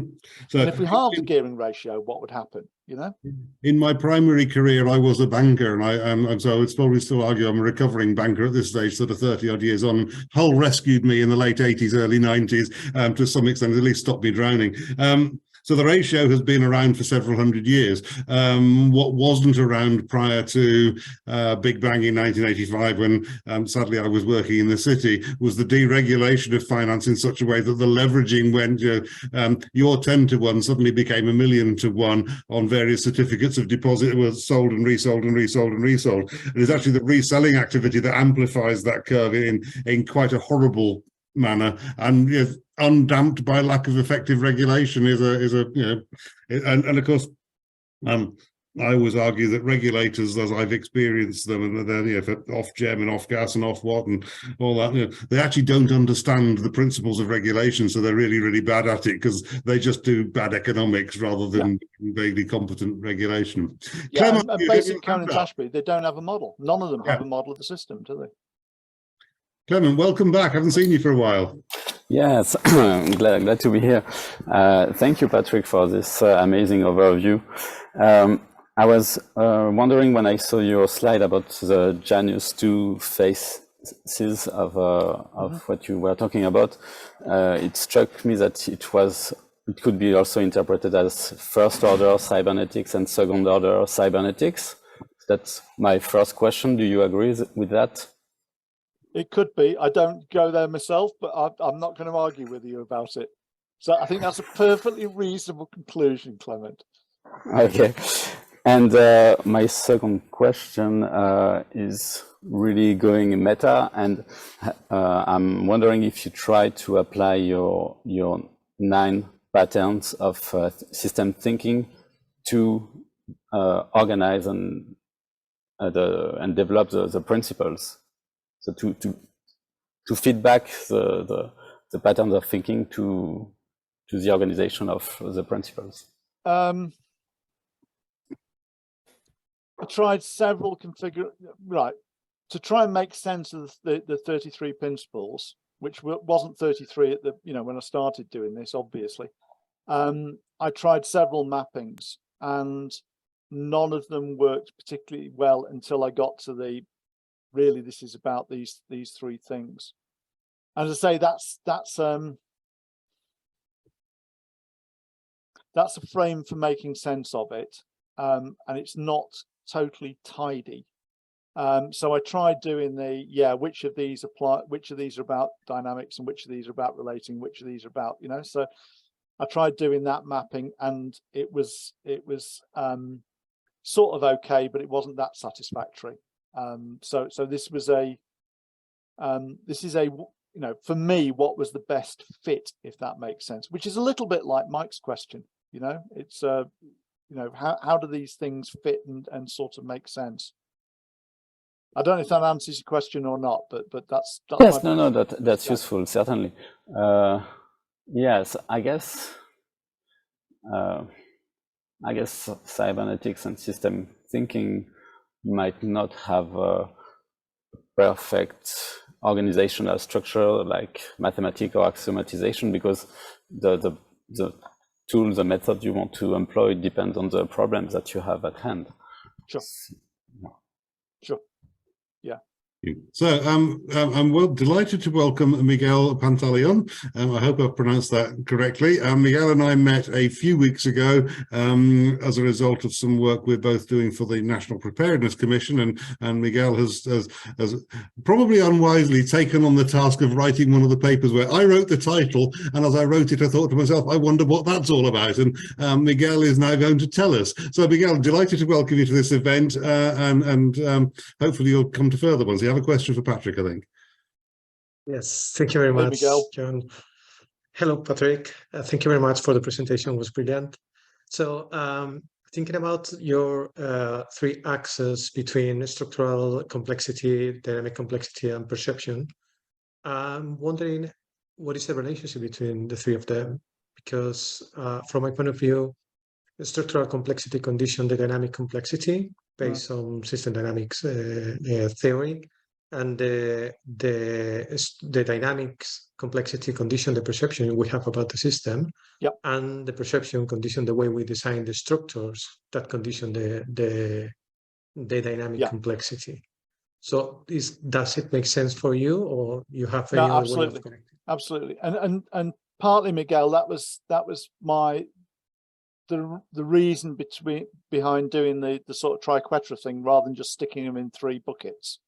and if we halve the gearing ratio, what would happen, you know? In my primary career, I was a banker, and so I would probably still argue I'm a recovering banker at this stage, sort of 30 odd years on. Hull rescued me in the late 80s, early 90s, to some extent, at least stopped me drowning. So the ratio has been around for several hundred years. What wasn't around prior to Big Bang in 1985, when sadly I was working in the city, was the deregulation of finance in such a way that the leveraging went, your 10 to 1 suddenly became 1,000,000 to 1 on various certificates of deposit that were sold and resold and resold and resold. It is actually the reselling activity that amplifies that curve in quite a horrible manner, and undamped by lack of effective regulation is and of course I always argue that regulators, as I've experienced them, and they're for off gem and off gas and off what and all that, they actually don't understand the principles of regulation, so they're really, really bad at it because they just do bad economics rather than vaguely competent regulation. Yeah, basic Karen and Tashby, they don't have a model. None of them have a model of the system, do they? Clement, welcome back. I haven't seen you for a while. Yes, glad to be here. Thank you, Patrick, for this amazing overview. I was wondering, when I saw your slide about the Janus 2 phases of what you were talking about, it struck me that it could be also interpreted as first order cybernetics and second order cybernetics. That's my first question. Do you agree with that? It could be. I don't go there myself, but I'm not going to argue with you about it. So I think that's a perfectly reasonable conclusion, Clement. Okay. And my second question is really going meta, and I'm wondering if you try to apply your 9 patterns of system thinking to organize and develop the principles. So to feed back the patterns of thinking to the organization of the principles. I tried several to try and make sense of the 33 principles, which wasn't 33 at the when I started doing this, obviously. I tried several mappings and none of them worked particularly well until I got to the really this is about these 3 things. And as I say, that's a frame for making sense of it. and it's not totally tidy. So I tried doing which of these are about dynamics and which of these are about relating, which of these are about, so I tried doing that mapping, and it was sort of okay, but it wasn't that satisfactory. So this was for me, what was the best fit, if that makes sense, which is a little bit like Mike's question. It's how do these things fit and sort of make sense? I don't know if that answers your question or not, but that's yes, no, that's useful, certainly. Yes, I guess cybernetics and system thinking might not have a perfect organizational structure like mathematics or axiomatization, because the tool, the method you want to employ depends on the problems that you have at hand. Sure. Sure. Yeah. So I'm delighted to welcome Miguel Pantaleon. I hope I've pronounced that correctly. Miguel and I met a few weeks ago as a result of some work we're both doing for the National Preparedness Commission, and Miguel has probably unwisely taken on the task of writing one of the papers where I wrote the title, and as I wrote it I thought to myself, I wonder what that's all about, and Miguel is now going to tell us. So Miguel, delighted to welcome you to this event, and hopefully you'll come to further ones. You have a question for Patrick, I think. Yes, thank you very much, Miguel. John. Hello, Patrick. Thank you very much for the presentation. It was brilliant. So thinking about your three axes between structural complexity, dynamic complexity, and perception, I'm wondering what is the relationship between the three of them? Because from my point of view, the structural complexity condition the dynamic complexity based on system dynamics theory, and the dynamics complexity condition the perception we have about the system. Yep. And the perception condition the way we design the structures that condition the dynamic complexity. So does it make sense for you, or you have any other way of connecting? Absolutely. And partly, Miguel, that was the reason behind doing the sort of triquetra thing rather than just sticking them in three buckets.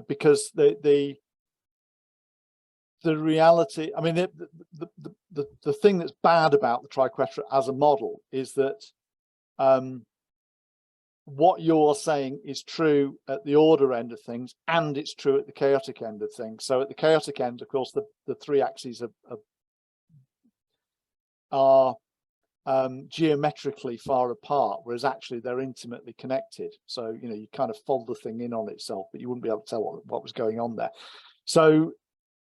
Because the reality, I mean, the thing that's bad about the triquetra as a model is that what you're saying is true at the order end of things, and it's true at the chaotic end of things. So at the chaotic end, of course, the three axes are geometrically far apart, whereas actually they're intimately connected. So you kind of fold the thing in on itself, but you wouldn't be able to tell what was going on there. So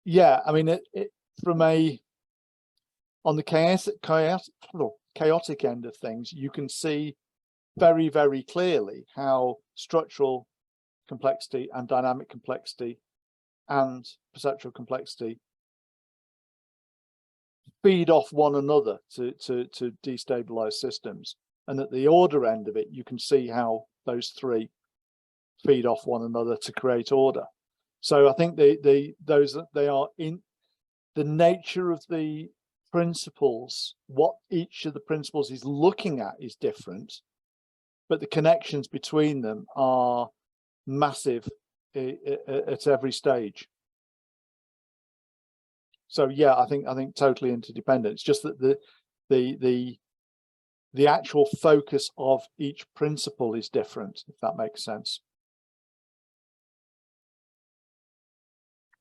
yeah, I mean, on the chaotic end of things, you can see very, very clearly how structural complexity and dynamic complexity and perceptual complexity feed off one another to destabilize systems. And at the order end of it, you can see how those three feed off one another to create order. So I think they are in the nature of the principles. What each of the principles is looking at is different, but the connections between them are massive at every stage. So yeah, I think totally interdependent. It's just that the actual focus of each principle is different, if that makes sense.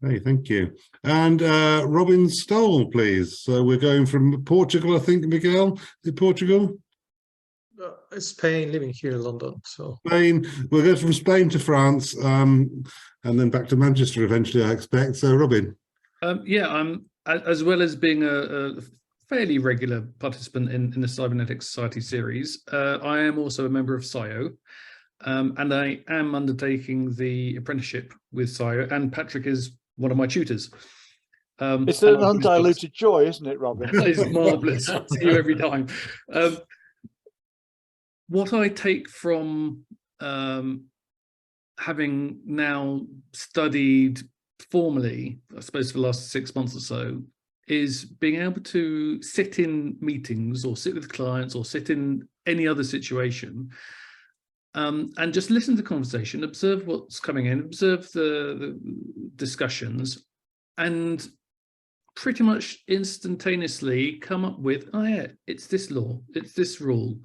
Hey, thank you. And Robin Stoll, please. So we're going from Portugal, I think, Miguel. Is it Portugal? Spain, living here in London. So Spain. We'll go from Spain to France, and then back to Manchester eventually, I expect. So Robin. Yeah, as well as being a fairly regular participant in the Cybernetics Society series, I am also a member of SCIO, and I am undertaking the apprenticeship with SCIO, and Patrick is one of my tutors. It's an undiluted joy, isn't it, Robin? It's marvellous. See you every time. What I take from having now studied formally, I suppose, for the last 6 months or so, is being able to sit in meetings or sit with clients or sit in any other situation, and just listen to the conversation, observe what's coming in, observe the discussions, and pretty much instantaneously come up with, oh yeah, it's this law, it's this rule,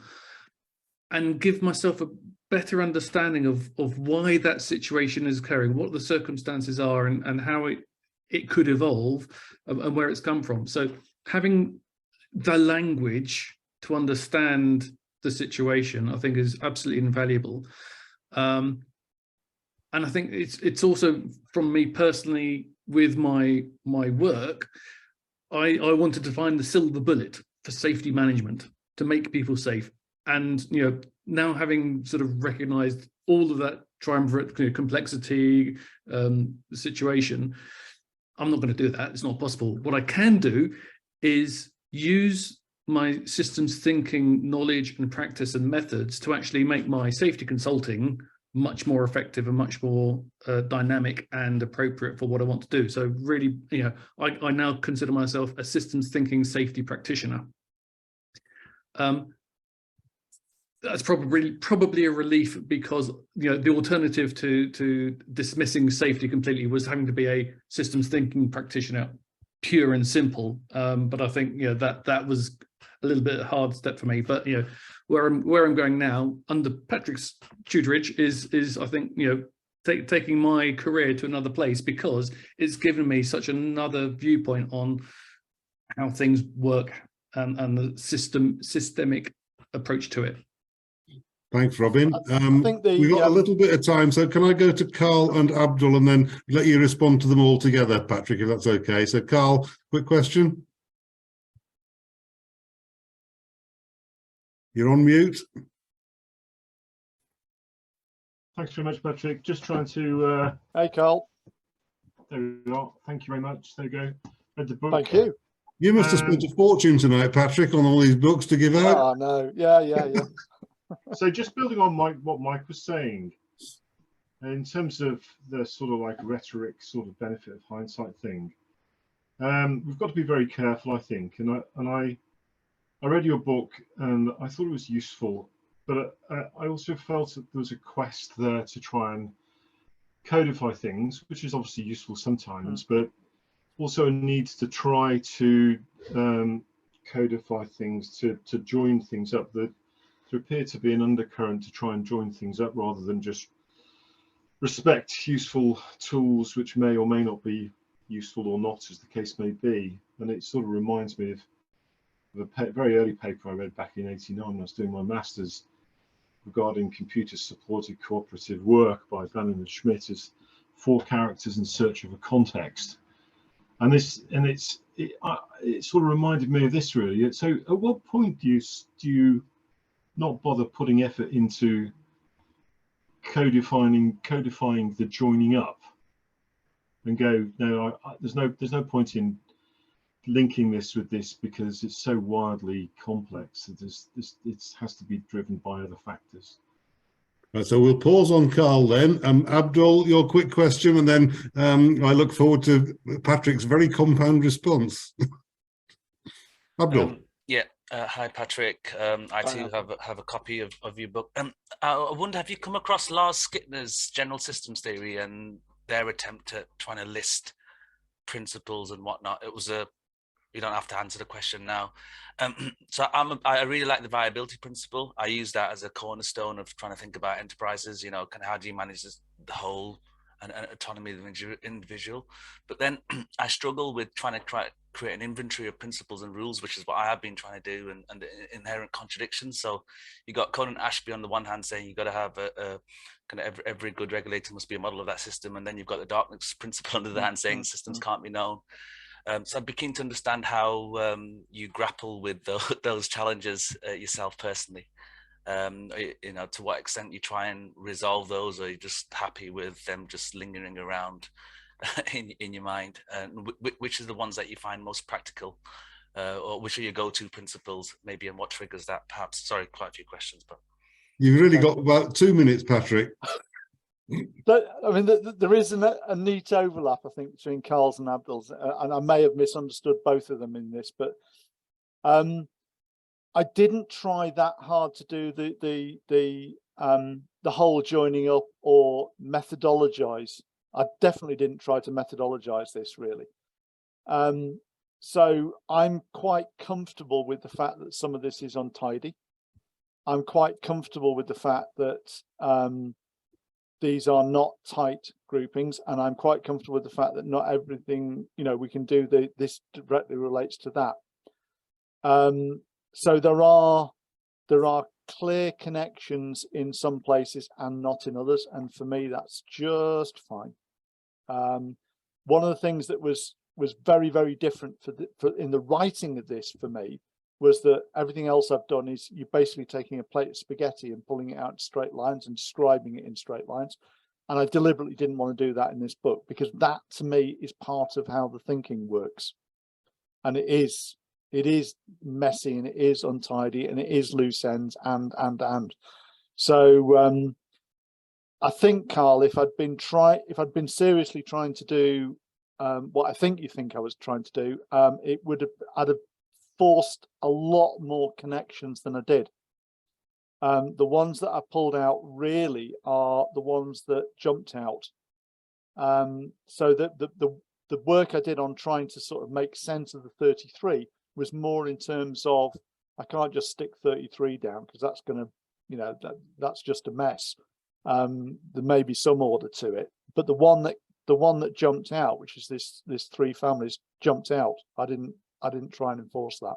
and give myself a better understanding of why that situation is occurring, what the circumstances are, and how it could evolve, and where it's come from. So having the language to understand the situation, I think, is absolutely invaluable. And I think it's also, from me personally, with my work, I wanted to find the silver bullet for safety management to make people safe. And now having sort of recognized all of that triumvirate complexity situation, I'm not going to do that. It's not possible. What I can do is use my systems thinking knowledge and practice and methods to actually make my safety consulting much more effective and much more dynamic and appropriate for what I want to do. So really, I now consider myself a systems thinking safety practitioner. That's probably a relief, because the alternative to dismissing safety completely was having to be a systems thinking practitioner, pure and simple. But I think that was a little bit hard step for me. But where I'm going now under Patrick's tutorage is I think taking my career to another place, because it's given me such another viewpoint on how things work and the systemic approach to it. Thanks, Robin. I think We've got a little bit of time, so can I go to Carl and Abdul and then let you respond to them all together, Patrick, if that's okay? So Carl, quick question. You're on mute. Thanks very much, Patrick. Just trying to... Hey, Carl. There we are. Thank you very much. There you go. Read the book. Thank you. You must have spent a fortune tonight, Patrick, on all these books to give out. Oh, no. Yeah. So just building on what Mike was saying, in terms of the sort of like rhetoric, sort of benefit of hindsight thing, we've got to be very careful, I think. And I read your book and I thought it was useful, but I also felt that there was a quest there to try and codify things, which is obviously useful sometimes, but also a need to try to codify things, to join things up. That there appeared to be an undercurrent to try and join things up rather than just respect useful tools which may or may not be useful or not, as the case may be. And it sort of reminds me of a very early paper I read back in '89 when I was doing my master's regarding computer supported cooperative work by Bannon and Schmidt as 4 characters in search of a context. And it sort of reminded me of this, really. So at what point do you not bother putting effort into codifying the joining up, and go, no, there's no point in linking this with this because it's so wildly complex that it has to be driven by other factors. Right, so we'll pause on Carl then. Abdul, your quick question, and then I look forward to Patrick's very compound response. Abdul. Hi, Patrick. I too have a copy of your book. I wonder, have you come across Lars Skinner's general systems theory and their attempt at trying to list principles and whatnot? It was you don't have to answer the question now. So I really like the viability principle. I use that as a cornerstone of trying to think about enterprises. Kind of how do you manage the whole and autonomy of the individual? But then I struggle with trying to create an inventory of principles and rules, which is what I have been trying to do, and the inherent contradictions. So you got Conan Ashby on the one hand saying you got to have a kind of every good regulator must be a model of that system, and then you've got the darkness principle on the other hand saying systems can't be known. So I'd be keen to understand how you grapple with those challenges yourself personally. To what extent you try and resolve those, or are you just happy with them just lingering around in your mind? And which are the ones that you find most practical, or which are your go-to principles, maybe, and what triggers that? Perhaps. Sorry, quite a few questions, but you've really got about 2 minutes, Patrick. I mean, there is a neat overlap, I think, between Carl's and Abdul's, and I may have misunderstood both of them in this, but I didn't try that hard to do the whole joining up or methodologize. I definitely didn't try to methodologize this really. So I'm quite comfortable with the fact that some of this is untidy. I'm quite comfortable with the fact that these are not tight groupings, and I'm quite comfortable with the fact that not everything, you know, we can do this directly relates to that. So there are clear connections in some places and not in others, and for me that's just fine. One of the things that was very, very different in the writing of this for me was that everything else I've done is you're basically taking a plate of spaghetti and pulling it out in straight lines and describing it in straight lines. And I deliberately didn't want to do that in this book, because that to me is part of how the thinking works. And it is messy, and it is untidy, and it is loose ends and. So I think, Carl, if I'd been seriously trying to do what I think you think I was trying to do, I'd have forced a lot more connections than I did. The ones that I pulled out really are the ones that jumped out. So that the work I did on trying to sort of make sense of the 33 was more in terms of, I can't just stick 33 down because that's going to, you know, that's just a mess. There may be some order to it, but the one that jumped out, which is this 3 families, jumped out. I didn't try and enforce that.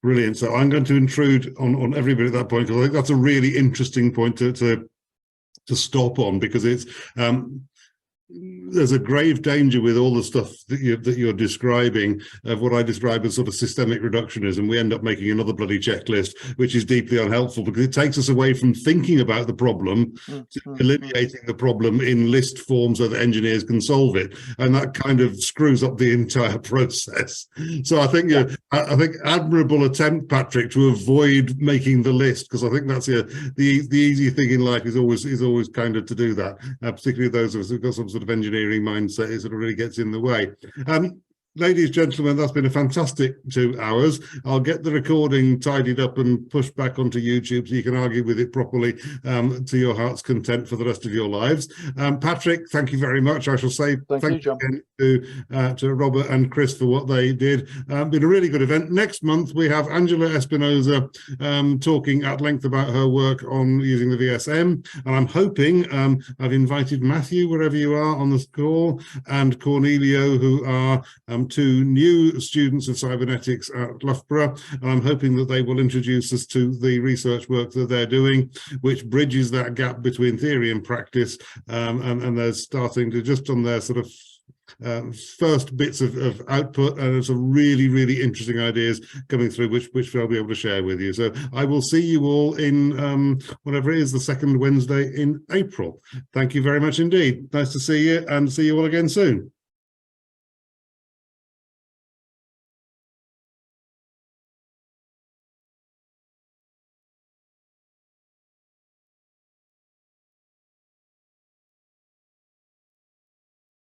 Brilliant. So I'm going to intrude on everybody at that point, because I think that's a really interesting point to stop on, because it's there's a grave danger with all the stuff that you're describing of what I describe as sort of systemic reductionism. We end up making another bloody checklist, which is deeply unhelpful, because it takes us away from thinking about the problem to delineating the problem in list form so that engineers can solve it, and that kind of screws up the entire process. So I think I think admirable attempt, Patrick, to avoid making the list, because I think that's the easy thing in life is always kind of to do that, particularly those of us who've got some sort of engineering mindset. It sort of really gets in the way. Ladies, gentlemen, that's been a fantastic 2 hours. I'll get the recording tidied up and pushed back onto YouTube so you can argue with it properly to your heart's content for the rest of your lives. Patrick, thank you very much. I shall say thank you again to Robert and Chris for what they did. Been a really good event. Next month, we have Angela Espinosa talking at length about her work on using the VSM. And I'm hoping, I've invited Matthew, wherever you are on the call, and Cornelio, who are 2 new students of cybernetics at Loughborough, and I'm hoping that they will introduce us to the research work that they're doing, which bridges that gap between theory and practice, and they're starting to just on their sort of first bits of output, and there's some really, really interesting ideas coming through, which I'll be able to share with you. So I will see you all in whatever it is, the 2nd Wednesday in April. Thank you very much indeed. Nice to see you, and see you all again soon.